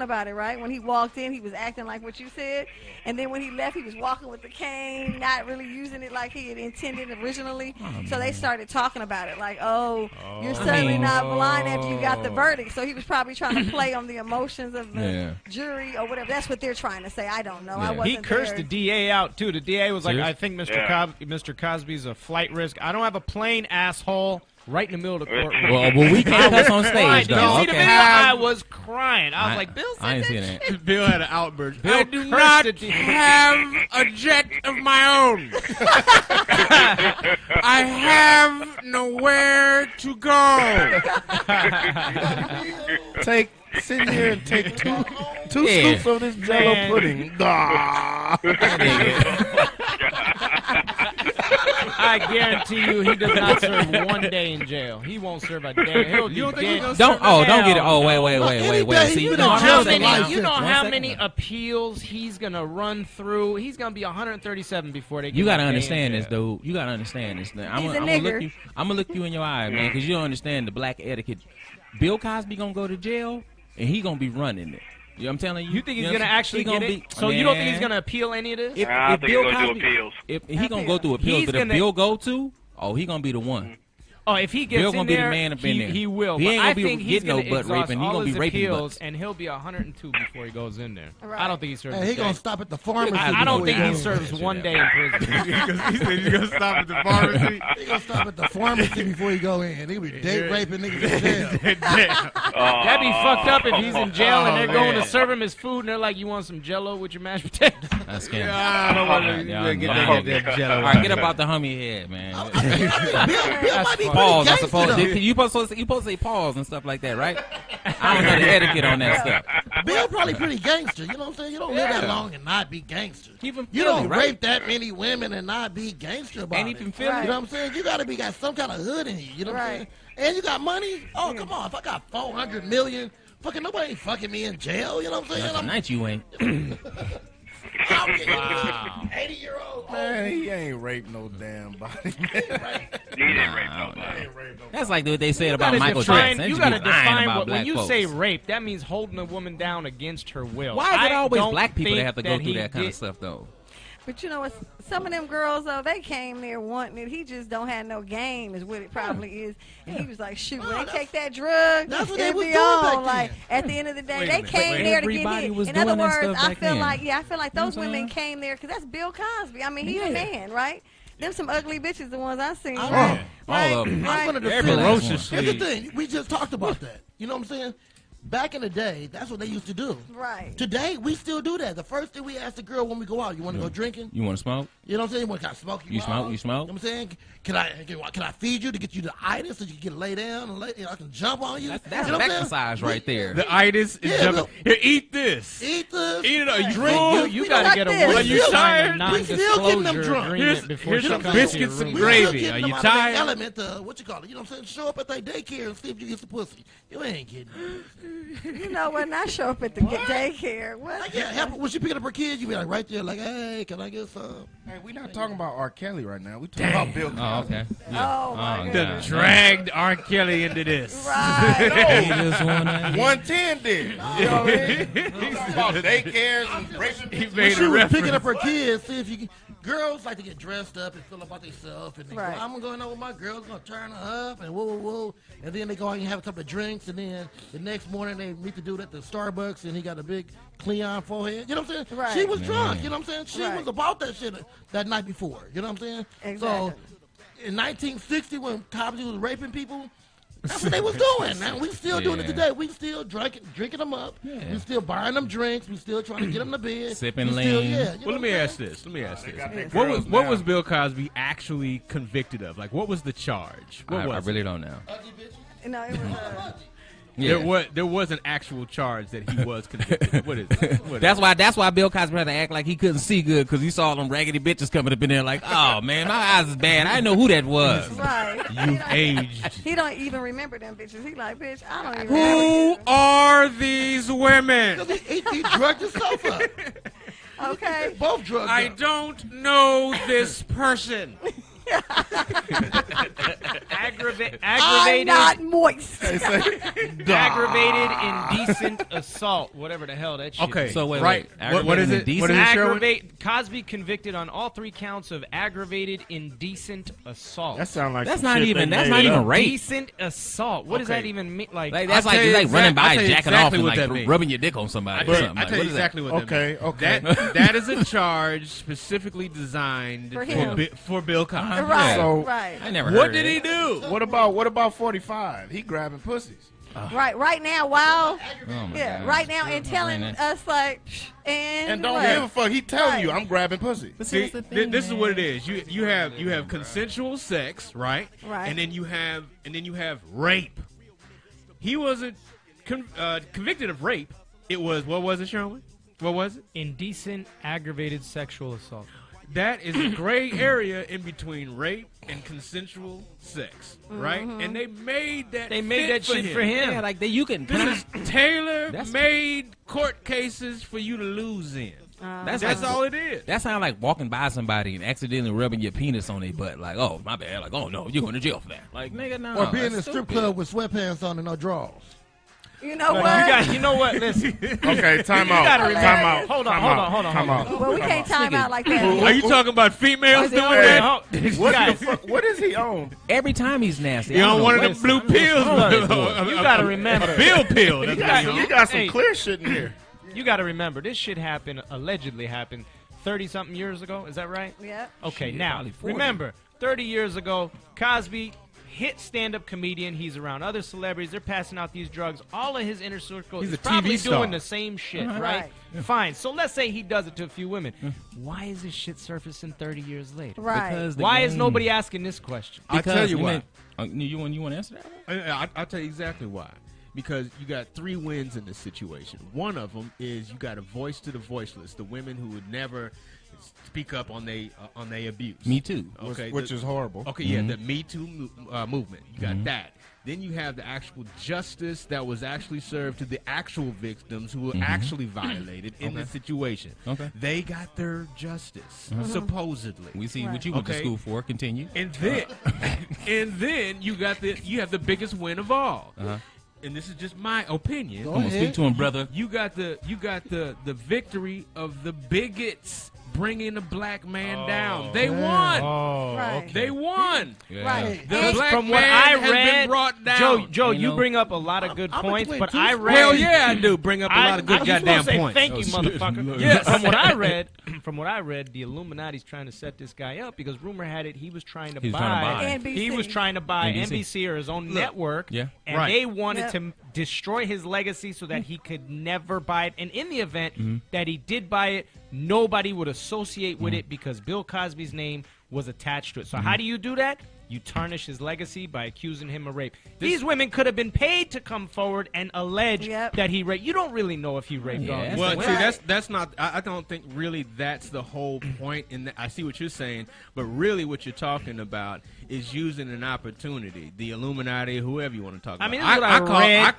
about it, right? When he walked in, he was acting like what you said, and then when he left, he was walking with the cane, not really using it like he had intended originally. So they started talking about it, like, "Oh, you're certainly not blind after you got the verdict." So he was probably trying to play on the emotions of the jury or whatever. That's what they're trying to say. I don't know. I wasn't He cursed there. the DA out too. The DA was like, Serious? "I think Mr. Cosby's a flight risk. I don't have a plane, asshole." Right in the middle of the courtroom. Well, we can't cuss on stage, Did you though. see the video? I was crying. I was like, Bill said I ain't that seen shit. that. Bill had an outburst. Bill I do cursed not the DA. have a jet of my own. I have nowhere to go. Sit here and take two Yeah. scoops of this Jello Man. pudding. Ah. I guarantee you, he does not serve 1 day in jail. He won't serve a day. He'll You don't be think he's dead. gonna Don't get it. Oh, wait. See, You you know know how how You know One how second many now. appeals he's gonna run through? He's gonna be 137 before they. Get You gotta him a day in understand this, jail. dude. You gotta understand this. I'm He's a gonna nigger. look you in your eye, man, because you don't understand the black etiquette. Bill Cosby gonna go to jail, and he gonna be running it. You know what I'm telling you? You think he's know gonna what I'm actually saying? get He it? gonna So be- you don't think Man. he's gonna appeal any of this? If, I if think Bill he's gonna do Cosby, appeals. if he gonna go through appeals, He's but if gonna- Bill go to, he gonna be the one. Oh, if he gets Bill in gonna be the there, man up in there. he will. He But ain't gonna I be think he's getting no gonna butt exhaust raping. He all gonna be his raping appeals, butts. and he'll be 102 before he goes in there. Right. I don't think he serves. Hey, a he day. gonna stop at the pharmacy. I don't before think he goes in. serves 1 day in prison. Because he said he's gonna stop at the pharmacy. He gonna stop at the pharmacy before he go in. He gonna be date raping niggas in jail. That'd be fucked up if he's in jail and they're going man. to serve him his food and they're like, "You want some Jello with your mashed potatoes?" That's scary. I don't want to Yeah, get yeah. that Jello. All right, get up out the hummy head, man. Bill might be pretty Pause. I gangster, suppose though. you supposed to say pause and stuff like that, right? I don't know the etiquette on that stuff. Bill probably pretty gangster. You know what I'm saying? You don't live that long and not be gangster. He from You Philly, don't right? rape that many women and not be gangster about Ain't he it. from Philly? Right. You know what I'm saying? You gotta got some kind of hood in you. You know what I'm Right. saying? And you got money. Oh, come on. If I got 400 million, fucking nobody ain't fucking me in jail. You know what I'm saying? Tonight you ain't. I'm getting 80-year-old. Man, he ain't raped no damn body, man. He didn't rape nobody. That's like what they said You about gotta Michael define- Jackson. You They gotta just be lying define about what, when black you folks. say rape, that means holding a woman down against her will. Why is it I always don't black people that think have to go through he that kind of did- stuff, though? But you know what? Some of them girls though, they came there wanting it. He just don't have no game, is what it probably is. And he was like, "Shoot, when they take that drug, that's what they it'll was be doing on." back then. Like at the end of the day, Wait a they minute, came wait. there to get Everybody hit. was In doing other that words, stuff I back feel then. like I feel like You know those what I'm women saying? came there because that's Bill Cosby. I mean, he's Yeah. a man, right? Them some ugly bitches, the ones I seen. Oh, Right? all of them. Right? I'm gonna defend Every last that. one. Here's the thing. We just talked about that. You know what I'm saying? Back in the day, that's what they used to do. Right. Today, we still do that. The first thing we ask the girl when we go out, you want to go drinking? You want to smoke? You know what I'm saying? Can I smoke you? You smoke? out? You smoke? You know what I'm saying? Can I feed you to get you the itis so you can lay down and I can jump on you? That's you know what I'm saying? exercise right there. The itis is Yeah, jumping. look. Here, eat this. Eat this. Eat it. Are you Drink. full? You We gotta like get a this. woman Are you to sign a tired? We still getting them non-disclosure drunk. agreement before here's she some comes to your biscuits, some room. We gravy. still getting Are them you out of their tired? element, what you call it? You know what I'm saying? Show up at their daycare and see if you get some pussy. You ain't getting it. You know when I show up at the daycare, what? Like, yeah, when she picking up her kids, you be like right there, like, hey, can I get some? Hey, we not talking about R. Kelly right now. We talking about Bill Cosby. Oh, okay. Oh my God. God. Dragged R. Kelly into this. Right. He just wanna- 110 did. You know what I mean? He's talking about daycares and raping people. When she was picking up her kids, see if you can. Girls like to get dressed up and feel about themselves, and they go, I'm going out with my girls, gonna turn her up, and whoa, whoa, whoa, and then they go out and have a couple of drinks, and then the next morning they meet the dude at the Starbucks, and he got a big Cleon forehead. You know what I'm saying? Right. She was drunk. You know what I'm saying? She Right. was about that shit that night before. You know what I'm saying? Exactly. So in 1960, when Cosby was raping people. That's what they was doing. Now we still doing it today. We still drinking them up. Yeah. We still buying them drinks. We still trying to get them to bed. Sipping We still, lean. yeah, you Well, know let me what I'm ask saying? this. Let me ask this. got What was Bill Cosby actually convicted of? Like, what was the charge? What I was it? really don't know. No, it was. There was an actual charge that he was convicted of. What is it? What is That's why Bill Cosby had to act like he couldn't see good because he saw them raggedy bitches coming up in there like, oh man, my eyes is bad. I didn't know who that was. Right. You've aged. He don't even remember them bitches. He like, bitch, I don't even Who remember. are these women? He drugged himself up. Okay. Both drugged I up. don't know this person. I'm Aggravated, not moist. aggravated indecent assault, whatever the hell that shit Okay, is. So wait, right. wait. What is it? Aggravated What is it, Sherwin? Cosby convicted on all 3 counts of aggravated indecent assault. That sound like That's some not shit even. they That's made not even up. rape. Decent assault. What does Okay. that even mean? Like, That's I'll like tell you it's like running by, I'll tell you jacking exactly off, what and that like means. rubbing your dick on somebody. or But something. I Like, tell what you is exactly what Okay, that okay. means. That is a charge specifically designed For him. for Bill Cosby. Right. So- Right. I never. What heard did of he it. do? What about 45? He grabbing pussies. Right. Right now, while Oh my yeah, God. right now, and telling Man, us like, and don't what? give a fuck. He telling you Right. I'm grabbing pussy. See, the thing, this is man. what it is. You have consensual sex, right? Right. And then you have rape. He wasn't convicted of rape. It was, what was it, Sherwin? What was it? indecent aggravated sexual assault. That is a gray area in between rape and consensual sex, right? And they made that. They made fit that shit him. for him. Yeah, like you can. This is tailor-made court cases for you to lose in. That's like- all it is. That sounds like walking by somebody and accidentally rubbing your penis on their butt. Like, oh, my bad. Like, oh no, you're going to jail for that. Like, nigga, no. Or being in a that's strip stupid. club with sweatpants on and no drawers. You know Well, what? you know what? Listen. Okay, time out. gotta Time remember- out. Hold on, Time hold out. on, hold on, Time hold out. Well, we can't time out like that. Are you talking about females doing Hey, that? What Guys, the fuck? What is he on? Every time he's nasty. You I don't on know one of what- them blue pills? You gotta remember. A bill pill. That's what you You on. got some Hey. clear shit in here. You got to remember, this shit allegedly happened 30-something years ago. Is that right? Yeah. Okay, Shit, now, probably 40. remember, 30 years ago, Cosby, hit stand-up comedian. He's around other celebrities. They're passing out these drugs. All of his inner circle He's is a probably TV star. doing the same shit, right? Fine. So let's say he does it to a few women. Why is this shit surfacing 30 years later? Right. Because the Why is game- nobody asking this question? I'll tell you why. You want to answer that one? I'll tell you exactly why. Because you got 3 wins in this situation. One of them is you got a voice to the voiceless, the women who would never speak up on they abuse. Me too. Okay, Which is horrible. Okay, yeah, the Me Too movement. You got that. Then you have the actual justice that was actually served to the actual victims who were actually violated in this situation. Okay. They got their justice, supposedly. We see what you went to Okay. school for. Continue. And then you have the biggest win of all. And this is just my opinion. Go Come on, ahead. speak to him, brother. You got the victory of the bigots bringing the black man down. They won. Oh, Right. okay. They won. Yeah. Right. The And- black From what man I has been read, brought down. Joe, You you know? bring up a lot of good I'm points, between but two I schools. read. Hell yeah, I do. Bring up a lot of good I just wanna goddamn say points. thank you, Oh, shit. motherfucker. Yes. From what I read, the Illuminati's trying to set this guy up because rumor had it he was trying to He was buy. trying to buy. NBC. He was trying to buy NBC. NBC or his own network. Yeah. And Right. they wanted Yep. to destroy his legacy so that he could never buy it. And in the event that he did buy it, nobody would associate with it because Bill Cosby's name was attached to it. So how do you do that? You tarnish his legacy by accusing him of rape. These women could have been paid to come forward and allege that he raped. You don't really know if he raped all these Well, women. see, that's not. I don't think really that's the whole point. I see what you're saying, but really what you're talking about is using an opportunity. The Illuminati, whoever you want to talk about. I mean, I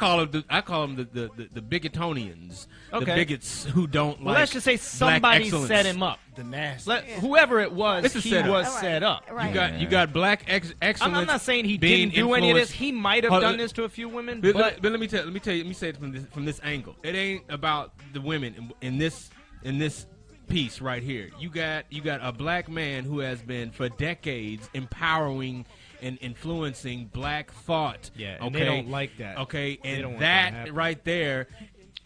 call them the bigotonians, the bigots who don't well, like. let's just say somebody excellence. set him up. The nasty. Whoever it was, he was set up. Right. You got black excellence. I'm not saying he being didn't do any of this. influenced- He might have done this to a few women, But but let me say it from this angle. It ain't about the women in this piece right here. You got a black man who has been for decades empowering and influencing black thought. Yeah, and okay? they don't like that. Okay, They don't and want that to that happen. right there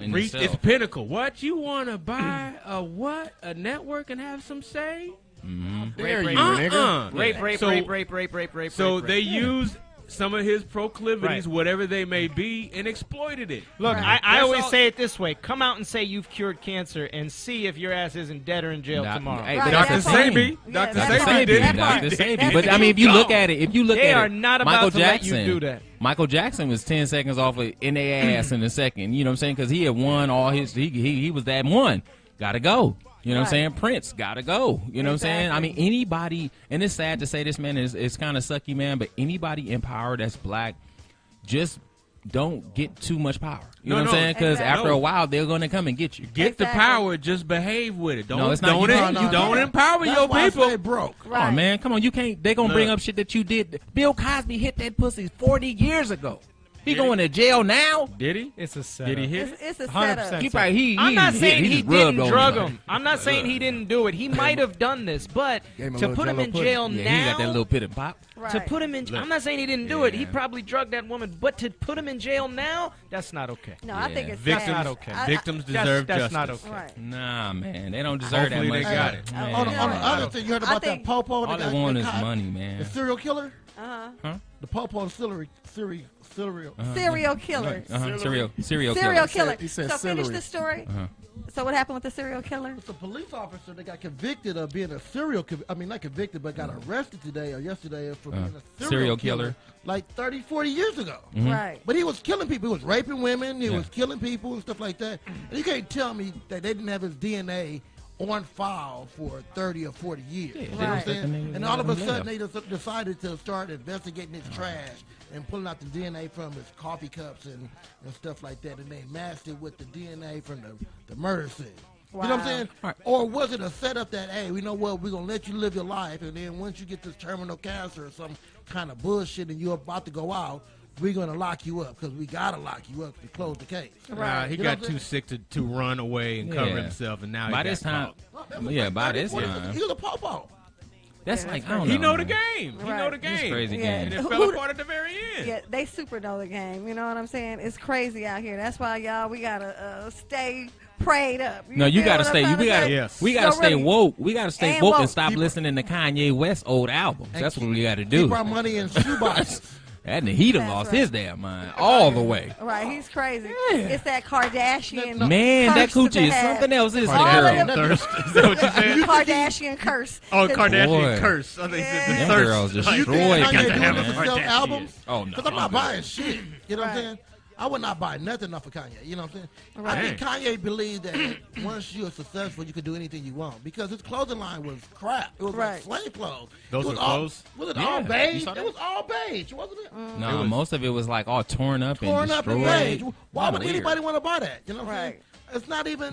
reached its pinnacle. What, you want to buy a network and have some say? Dare you, nigga. Rape. So they used some of his proclivities, whatever they may be, and exploited it. Look, Right. I always say it this way. Come out and say you've cured cancer and see if your ass isn't dead or in jail tomorrow. Hey, Right, but Dr. that part. Sabi, Yeah, Dr. that Sabi part. did That it. part. Dr. Sabi. That's But I mean, if you look at it, They at are it, not about Michael to let Jackson, you do that. Michael Jackson was 10 seconds off in their ass in a second. You know what I'm saying? Because he had won all his. He was that one. Got to go. You know what I'm saying? Prince got to go. You know what I'm saying? I mean, anybody, and it's sad to say this, man, it's kind of sucky, man, but anybody in power that's black, just don't get too much power. You know what I'm saying? Because after a while, they're going to come and get you. Get the power, just behave with it. No, it's not- Don't empower your people. They broke. Right. Oh, man, come on. You can't. They're going to bring up shit that you did. Bill Cosby hit that pussy 40 years ago. He going to jail now? Did he? It's a setup. Did he hit? It's a 100%. setup. I'm not saying he just rubbed didn't on drug him. him. I'm not saying he didn't do it. He might have done this, but Gave him a to little put him Jell-O in pudding. jail Yeah, now, he got that little pit and pop. Right. to put him in, I'm not saying he didn't do it. He probably drugged that woman, but to put him in jail now, that's not okay. No, I think it's Victims, sad. not okay. Victims deserve That's justice. not okay. Right. Nah, man. They don't deserve Hopefully that they much. got it. Man. On the other thing, you heard I about think- that Popo? All they want is money, man. The serial killer? Uh-huh. The Popo serial Serial killer. Serial killer. He said So finish celery. the story. So what happened with the serial killer? It's a police officer that got convicted of being a not convicted, but got arrested today or yesterday for being a serial killer like 30, 40 years ago. Right. But he was killing people. He was raping women. He was killing people and stuff like that. And you can't tell me that they didn't have his DNA on file for 30 or 40 years. You know what I'm Right. saying? And all of a sudden, they just decided to start investigating his trash and pulling out the DNA from his coffee cups and stuff like that. And they matched it with the DNA from the murder scene. You know what I'm saying? Right. Or was it a setup that, hey, we know what, we're going to let you live your life, and then once you get this terminal cancer or some kind of bullshit and you're about to go out, we're going to lock you up because we got to lock you up to close the case. Right. He You know got what I'm too sick to run away and cover himself, and now by he this got time, caught. by this 40, time, he was a popo. that's like I don't know. He know the man. game. He Right. know the It's game. crazy Yeah. game. And it Who- fell apart at the very end. Yeah, they super know the game. You know what I'm saying? It's crazy out here. That's why y'all we gotta stay prayed up. No, you feel gotta what I'm stay. trying to say? Yes. We gotta So stay really- woke. We gotta stay and woke woke. and stop listening to Kanye West old albums. That's what we gotta do. Keep our money in shoeboxes. And he done That's lost right. his damn mind all the way. Right, he's crazy. It's that Kardashian. Man, that curse that coochie they is have. something else, isn't All it, of girl? them- Thirst. Is that what you said? Kardashian curse. Oh, The- Kardashian Boy. curse. I think Yeah. Them thirst. girls destroyed. You think got Kanye to doing have this a to sell Kardashian. albums? Oh, no. Because I'm not buying shit. You know what I'm Right. saying? I would not buy nothing off of Kanye. You know what I'm saying? Right. I think Kanye believed that once you're successful, you can do anything you want. Because his clothing line was crap. It was Right. like slave clothes. Those It was were all- clothes? Was it Yeah. all You beige? saw It that? was all beige, wasn't it? No, most of it was like all torn up Torn and up destroyed. and beige. Why would Weird. anybody want to buy that? You know what I'm Right. saying? It's not even.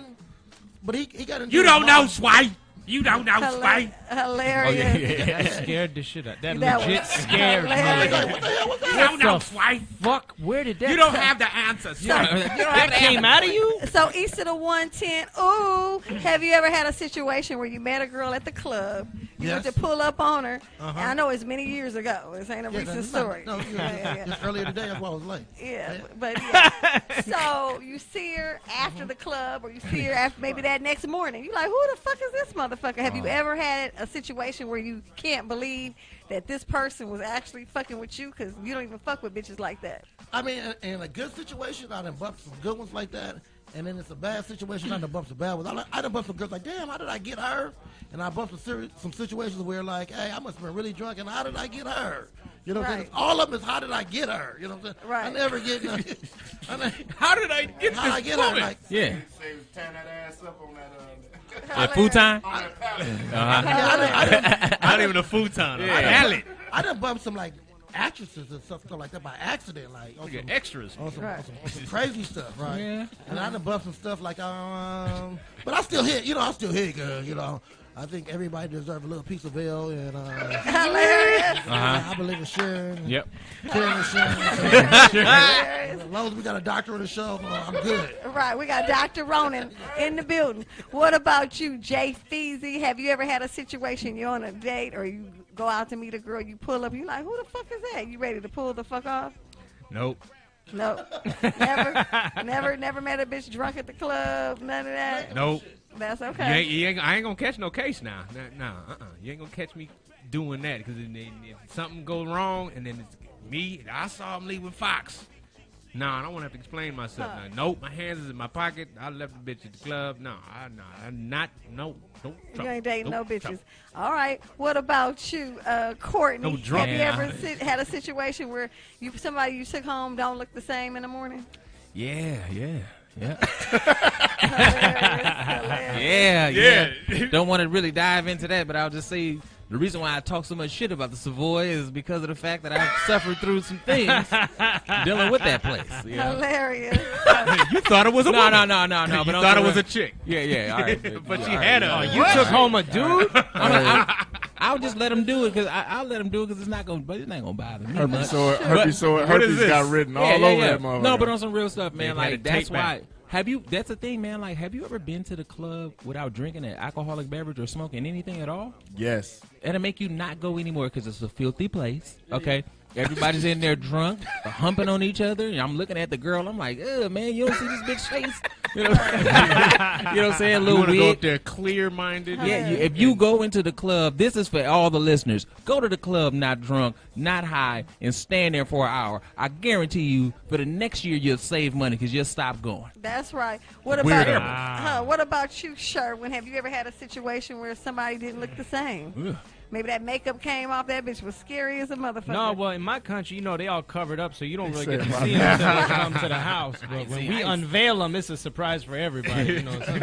But he got into You his don't know, mom- Sway. You don't know, Sway. Hilarious. That scared the shit out. That That legit was scared me. hilarious. Like, what the hell was that? You don't know, Sway. Fuck, where did that You don't come- have the answers. that came out of you? So east of the 110. Ooh, have you ever had a situation where you met a girl at the club? You Yes. went to pull up on her. And I know it's many years ago. This ain't a Yeah, recent that's not- story. No, just earlier today, that's why I was late. Yeah, but yeah. So you see her after the club, or you see her after maybe that next morning. You're like, who the fuck is this motherfucker? Have you ever had a situation where you can't believe that this person was actually fucking with you because you don't even fuck with bitches like that? I mean, in a good situation, I done bumped some good ones like that. and then it's a bad situation. I done bumped some bad ones. I done bumped some girls like, damn, how did I get her? And I bumped some situations where like, hey, I must have been really drunk, and how did I get her? You know what I'm saying? All of them is how did I get her? You know what I'm saying? Right. I never get none. How did I get How I get her? Like, Yeah. Say tearing that ass up on that. At food time? On that pallet. Not even a futon. I done bumped some like actresses and stuff like that by accident, like on some, Extras. on some, Right. on some crazy stuff, right? Yeah. And I done bumped some stuff like but I still hit, I still hit good, I think everybody deserves a little piece of veil, and Hilarious. I believe in sharing. Yep. Sharing and sharing. Hilarious. As long as we got a doctor on the show, I'm good. Right, we got Dr. Ronan in the building. What about you, Jay Feezy? Have you ever had a situation you're on a date or you go out to meet a girl, you pull up, you like, who the fuck is that? You ready to pull the fuck off? Nope. No. Never met a bitch drunk at the club, none of that? Nope. That's I okay. ain't gonna catch no case now. No, you ain't gonna catch me doing that because if something goes wrong and then it's me, I saw him leave with Fox. No, I don't want to have to explain myself. Now, nope, my hands is in my pocket. I left the bitch at the club. I'm not. No. You ain't dating no bitches. All right. What about you, Courtney? No drunk. Have you ever had a situation where somebody you took home don't look the same in the morning? Yeah. Hilarious. Yeah. Don't want to really dive into that, but I'll just say the reason why I talk so much shit about the Savoy is because of the fact that I've suffered through some things dealing with that place. You know? Hilarious. You thought it was a woman. No. You But thought it was a chick. Yeah. All right. But all she right. had a. Oh, you took home a dude? I'll just let him do it because I'll let him do it because it's not gonna bother me. Herpes much. herpes got written all over that motherfucker. No, but on some real stuff, man. They've had Like it that's taped why. back. That's the thing, man. Like, have you ever been to the club without drinking an alcoholic beverage or smoking anything at all? Yes. It'll make you not go anymore because it's a filthy place. Okay. Everybody's in there drunk, humping on each other. And I'm looking at the girl. I'm like, ugh, man, you don't see this bitch face. You know what I'm saying? A You little want to go weird. up there clear-minded. Yeah, if you go into the club, this is for all the listeners. Go to the club not drunk, not high, and stand there for an hour. I guarantee you, for the next year, you'll save money because you'll stop going. That's right. What about you, Sherwin? Have you ever had a situation where somebody didn't look the same? Ugh. Maybe that makeup came off. That bitch was scary as a motherfucker. No, well, in my country, they all covered up, so you don't really said get to my see them until they come to the house. But when we unveil them, it's a surprise for everybody. You know what I'm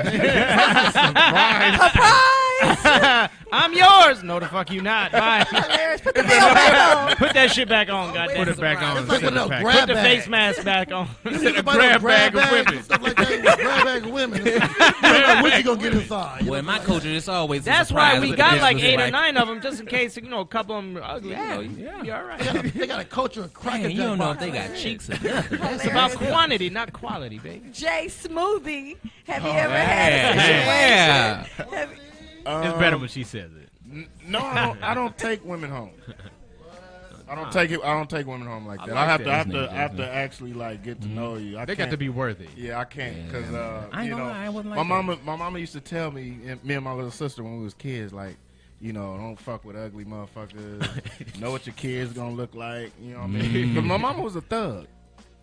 saying? I'm yours. No, the fuck you not. Bye. Hilarious. Put the veil back on. Put that shit back on, goddamn. Put it back on. It's like with no Pack. grab Put the bag. face mask back on. You see somebody grab with grab bag of bags women. and stuff like that. With grab bag of women. You don't know what you gonna get inside. Well, in my culture, it's always a That's surprise why we with got the like business, 8 or 9 of them, just in case a couple of them are ugly. You'll be all right. They got a culture of cracking. Man, you don't know if they got cheeks or nothing. It's about quantity, not quality, baby. Jay Smoothie. Have you ever had a situation? Yeah. It's better when she says it. No, I don't take women home. I don't take women home like that. I like have to actually like get to know you. They got to be worthy. Yeah, I can't because I ain't gonna lie, I wasn't my like mama used to tell me and my little sister when we was kids like, don't fuck with ugly motherfuckers. Know what your kids gonna look like. You know what I mean? But my mama was a thug.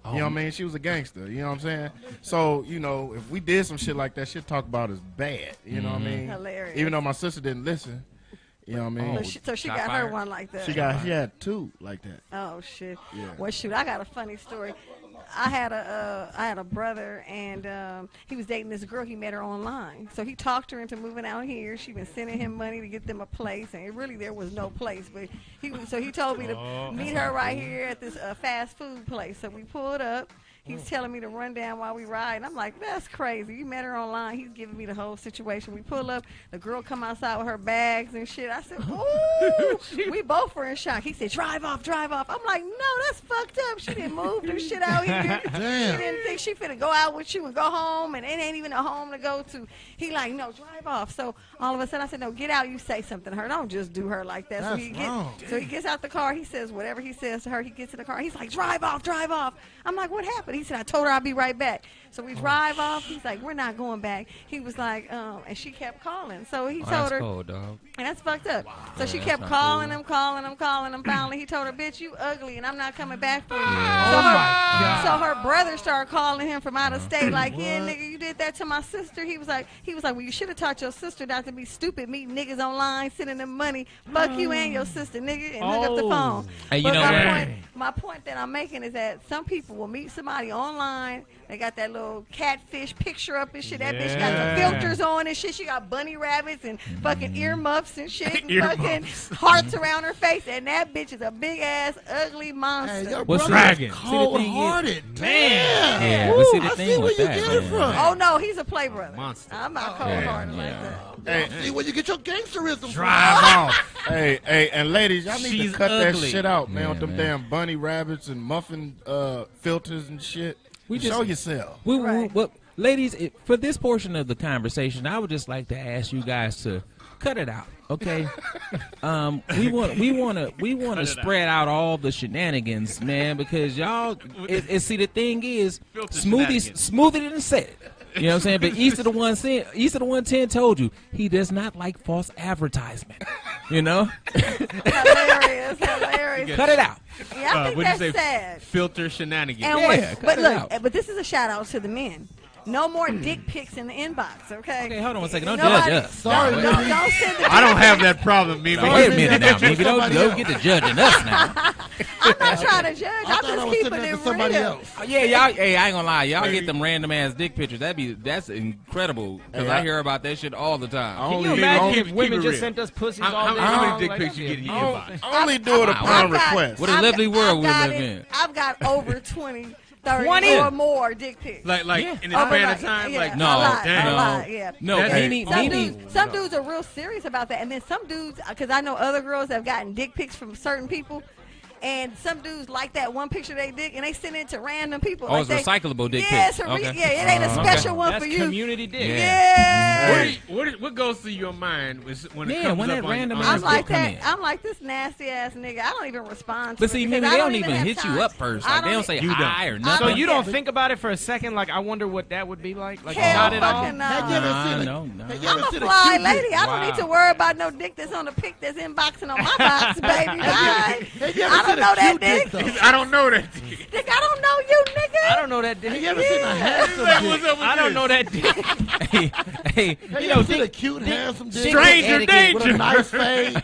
You know what I mean? She was a gangster. You know what I'm saying? So, if we did some shit like that, she'd talk about as bad. You know what I mean? Hilarious. Even though my sister didn't listen. You know what I mean? So she got her one like that. She had 2 like that. Oh shit. Yeah. Well, shoot, I got a funny story. I had a brother, and he was dating this girl. He met her online, so he talked her into moving out here. She been sending him money to get them a place, and really there was no place. But he told me to meet her right here at this fast food place. So we pulled up. He's telling me to run down while we ride. And I'm like, that's crazy. You met her online. He's giving me the whole situation. We pull up. The girl come outside with her bags and shit. I said, ooh. We both were in shock. He said, drive off. I'm like, no, that's fucked up. She didn't move her shit out here. Damn. She didn't think she finna go out with you and go home, and it ain't even a home to go to. He like, no, drive off. So all of a sudden I said, no, get out. You say something to her. Don't just do her like that. That's wrong. So he gets out the car. He says whatever he says to her. He gets in the car. He's like, drive off. I'm like, what happened? He said, I told her I'll be right back. So we drive off. He's like, we're not going back. He was like, and she kept calling. So he told her. Cold, dog. And that's fucked up. So she kept calling him. Finally, he told her, bitch, you ugly, and I'm not coming back for you. So her brother started calling him from out of state, like, yeah, nigga, you did that to my sister. He was like, well, you should have taught your sister not to be stupid, meeting niggas online, sending them money. Fuck you and your sister, nigga, and hook up the phone. Hey, you but know my point that I'm making is that some people will meet somebody online. They got that little catfish picture up and shit. That bitch got the filters on and shit. She got bunny rabbits and fucking earmuffs and shit. And fucking hearts around her face. And that bitch is a big ass ugly monster. Hey, your What's brother is dragon? cold-hearted. Man. Yeah, Ooh, but see the I thing see where with you that, get it man. from. Oh no, he's a play brother. Monster. I'm not cold-hearted like that. I see where you get your gangsterism Drive off. Hey, and ladies, y'all need She's to cut that ugly. shit out, man, Yeah, with them man. damn bunny rabbits and muffin filters and shit. We just- Show yourself. Well, ladies, for this portion of the conversation, I would just like to ask you guys to cut it out, okay? We want to spread out all the shenanigans, man, because y'all. See, the thing is, Smoothie didn't say it. You know what I'm saying? But East of the 110 told you he does not like false advertisement. You know? Hilarious. Cut it out. Yeah, I think What'd you that's say? sad. Filter shenanigans. And Yeah, cut but it look, out. but this is a shout out to the men. No more dick pics in the inbox, okay? Okay, hold on one second. Don't Nobody- judge us. Sorry, Don't Mimi. send the I don't dick have pics. that problem, Mimi. Now, wait a minute now, Somebody nigga. Don't else. get to judging us now. I'm not trying to judge. I I'm thought I just was keeping sending it it to somebody real. else. Yeah, y'all. Hey, I ain't gonna lie. Y'all get them random ass dick pictures. That's incredible. Because Hey, I I- hear about that shit all the time. Can Only- you imagine only- if women keep it just real. sent us pussies How all day many long? dick Like, pics you that'd get in be your amazing. inbox? Only do it upon request. What a lovely world we I've live got in. I've got over 20, 30 20? or more dick pics. Like Yeah. in the Over span like- of time? yeah, Like, No, a lot, damn. a lot, yeah. No, Hey, Nene. Some dudes are real serious about that, and then some dudes, because I know other girls that have gotten dick pics from certain people, and some dudes like that one picture they dick, and they send it to random people. Oh, like it's they, recyclable dick yeah, pics. it's a Okay. yeah, it ain't a special one That's for you. community dick. Yeah. Yeah. What goes through your mind when it Yeah, comes when up that on random on ass I'm your- like come that. in. I'm like this nasty ass nigga. I don't even respond to But it see, because maybe I they don't even even have hit time. you up first. I Like they don't say You don't. hi or So nothing. you don't Yeah. think about it for a second? Like, I wonder what that would be like. Like, Hell not at all. fucking Have you no. ever seen no. Have you I'm ever a seen fly cute lady. dick? I don't need to worry about no dick that's on the pic that's inboxing on my box, baby. Bye. Have you ever I seen don't a know that cute dick, dick. though? I don't know that. Dick, I don't know you, nigga. I don't know that dick. Have you ever seen a handsome Like, dick? what's up with I don't this? know that dick. Hey, Have you ever seen a cute, handsome dick Stranger with a danger. nice face?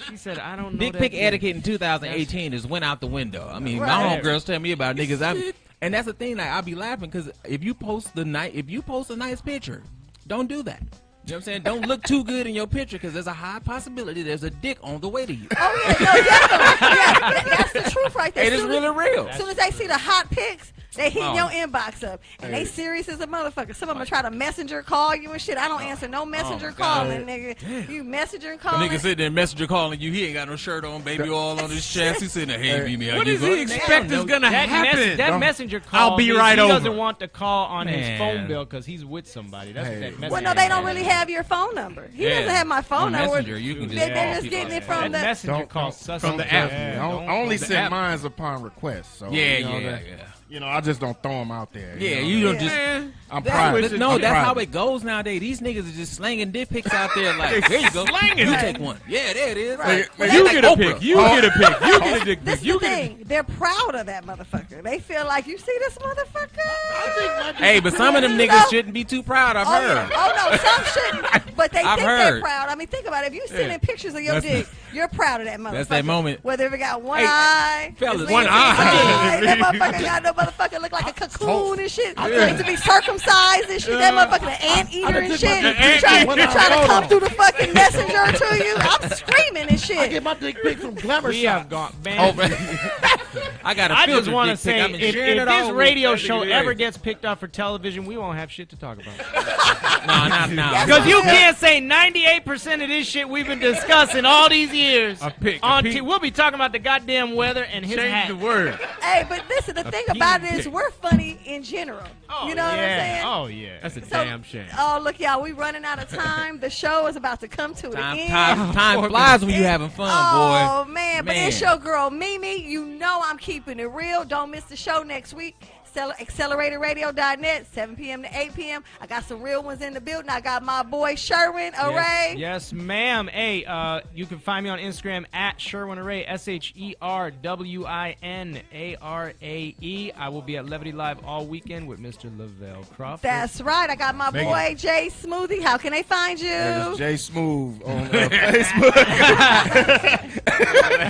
She said, I don't know dick that pic dick. etiquette in 2018 just went out the window. I mean, my Right. homegirls tell me about niggas. And that's the thing. Like, I'll be laughing because if you post a nice picture, don't do that. You know what I'm saying? Don't look too good in your picture because there's a high possibility there's a dick on the way to you. Oh, yeah, no, definitely. Yeah, that's the truth right there. It is Soon really real. As soon as they see the hot pics, they hit Oh. your inbox up. And they serious as a motherfucker. Some of them try to messenger call you and shit. I don't answer no messenger calling, nigga. You messenger and The calling. nigga sitting there messenger calling you. He ain't got no shirt on, baby oil on his chest. He's sitting there, hey, Mimi, how What you does he going? expect is gonna That, happen? that messenger call I'll be means right he over. doesn't want to call on his Man. phone bill because he's with somebody. That's what that messenger Well, no, they don't really have your phone number. He Yeah. doesn't have my phone On number. Messenger, you can just They're call just people getting like it that. from That the. messenger call suspect. from the app. I only the send app. mine upon request. So, Yeah, you know, yeah, that- yeah. You know, I just don't throw them out there. Yeah, know? you don't Yeah. just. I'm That's, private. no, I'm that's how private. it goes nowadays. These niggas are just slanging dick pics out there like, here you go. Slanging You it. take one. Yeah, there it is. Right. Like, You like get a Oprah. pic. You get a pic. You get a dick This pic. is You the get a thing. They're proud of that motherfucker. They feel like, you see this motherfucker? Hey, but some of them niggas shouldn't be too proud. I've Oh, heard. yeah. Oh, no, some shouldn't. But they I've think they're heard. proud. I mean, think about it. If you sending Yeah. pictures of your That's dick, you're proud of that motherfucker. That's that moment. Whether it got one Hey, eye. fellas, it's one leaning eye. to the side, that motherfucker got no motherfucker look like a cocoon and shit. Like to be circumcised and shit. That motherfucker the anteater and shit. Trying to come through the fucking messenger to you. I'm screaming and I shit. get my dick pic from Glamour We Shop. have gone, man. Oh, man. I got a I filter just want to dick pic. say, I've been if sharing it this all radio with show every ever day. gets picked up for television, we won't have shit to talk about. Nah, not now. Yes, Because you Yeah. can't say 98% of this shit we've been discussing all these years. A pic, a on pic. we'll be talking about the goddamn weather and his Change hat. the word. Hey, but listen, the thing about it is pic. we're funny in general. Oh, You know what I'm yeah. saying? Oh, yeah. That's a So- damn shame. Oh, look, y'all, we running out of time. The show is about to come to an end. Time flies when you having fun, Oh, boy. man. But Man. it's your girl, Mimi. You know I'm keeping it real. Don't miss the show next week. acceleratorradio.net, 7 p.m. to 8 p.m. I got some real ones in the building. I got my boy Sherwin Array. Yes, ma'am. Hey, you can find me on Instagram at Sherwin Array, SherwinArae. I will be at Levity Live all weekend with Mr. Lavelle Crawford. That's right. I got my boy Jay Smoothie. How can they find you? It's Jay Smooth on Facebook.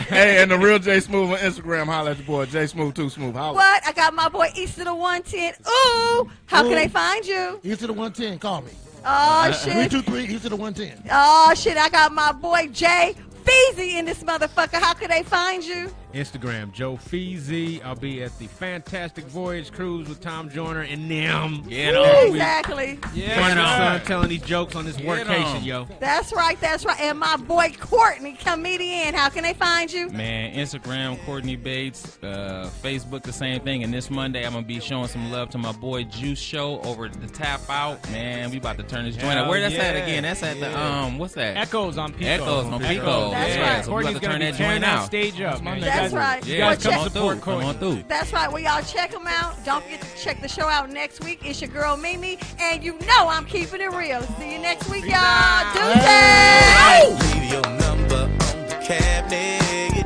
Hey, and the real Jay Smooth on Instagram. Holla at your boy Jay Smooth, too smooth. Holla. What? I got my boy East of the 110. Ooh, how can they find you? East of the 110, call me. Oh, shit. 323 East of the 110. Oh, shit. I got my boy Jay Feezy in this motherfucker. How can they find you? Instagram, Joe Feezy. I'll be at the Fantastic Voyage Cruise with Tom Joyner and them. Exactly. Yeah, telling these jokes on this workcation, yo. That's right. And my boy Courtney, comedian. How can they find you? Man, Instagram, Courtney Bates. Facebook, the same thing. And this Monday, I'm going to be showing some love to my boy Juice Show over at the Tap Out. Man, we about to turn this joint out. Where that's at again? That's at the, what's that? Echoes on Pico. Echoes on Pico. That's right. So we about to turn that joint out. Stage up. That's right. Yeah, Well, come on through. That's right. Well, y'all check them out. Don't forget to check the show out next week. It's your girl Mimi, and you know I'm keeping it real. See you next week, y'all. Deuces. Leave your number on the cabinet,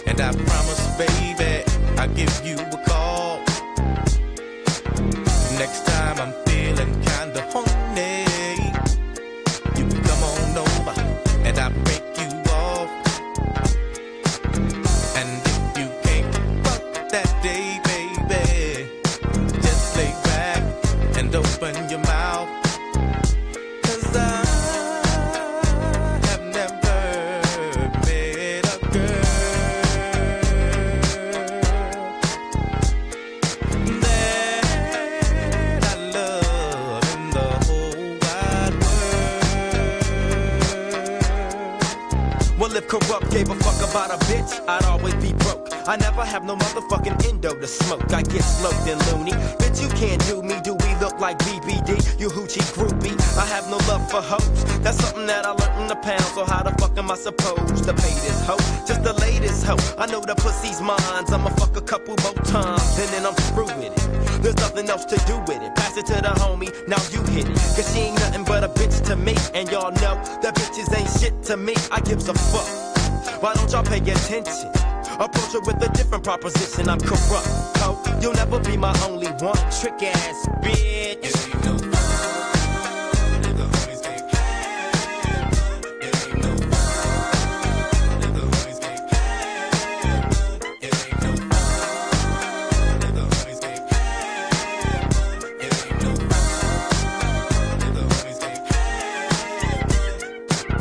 and I promise, baby, I'll give you a call. Next time I'm feeling kinda horny, you can come on over, and I break you off. And if you can't fuck that day, baby, just lay back and open your mouth. 'Cause I have never met a girl that I love in the whole wide world. Well, if corrupt gave a fuck about a bitch, I'd always be broke. I never have no motherfucking endo to smoke. I get smoked and loony. Bitch, you can't do me. Do we look like BBD? You hoochie groupie. I have no love for hoes. That's something that I learned in the pound. So how the fuck am I supposed to pay this hoe? Just the latest hoe. I know the pussy's mine. I'ma fuck a couple more times, and then I'm through with it. There's nothing else to do with it. Pass it to the homie. Now you hit it. 'Cause she ain't nothing but a bitch to me. And y'all know that bitches ain't shit to me. I gives a fuck. Why don't y'all pay attention? Approach her with a different proposition. I'm corrupt, ho. You'll never be my only one. Trick ass bitch. It ain't no fun if the homies can't have none. It ain't no fun if the homies can't have none. It ain't no fun if the homies can't have none. It ain't no fun if the homies can't have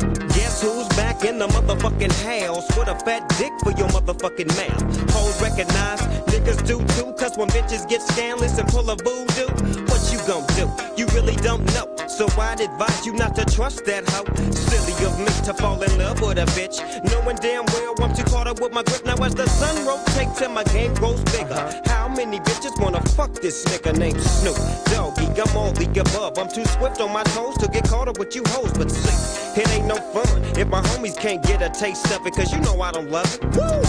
none. Guess who's back in the motherfucking house with a fat dick for your motherfucking mouth? Hoes recognize, niggas do too, 'cause when bitches get scandalous and pull a voodoo, what you gon' do? You really don't know, so I'd advise you not to trust that hoe. Silly of me to fall in love with a bitch, knowing damn well I'm too caught up with my grip. Now as the sun rotates and my game grows bigger, how many bitches wanna fuck this nigga named Snoop Doggy? I'm all the above, I'm too swift on my toes to get caught up with you hoes, but see, it ain't no fun if my homies can't get a taste of it, 'cause you know I don't love it. Woo!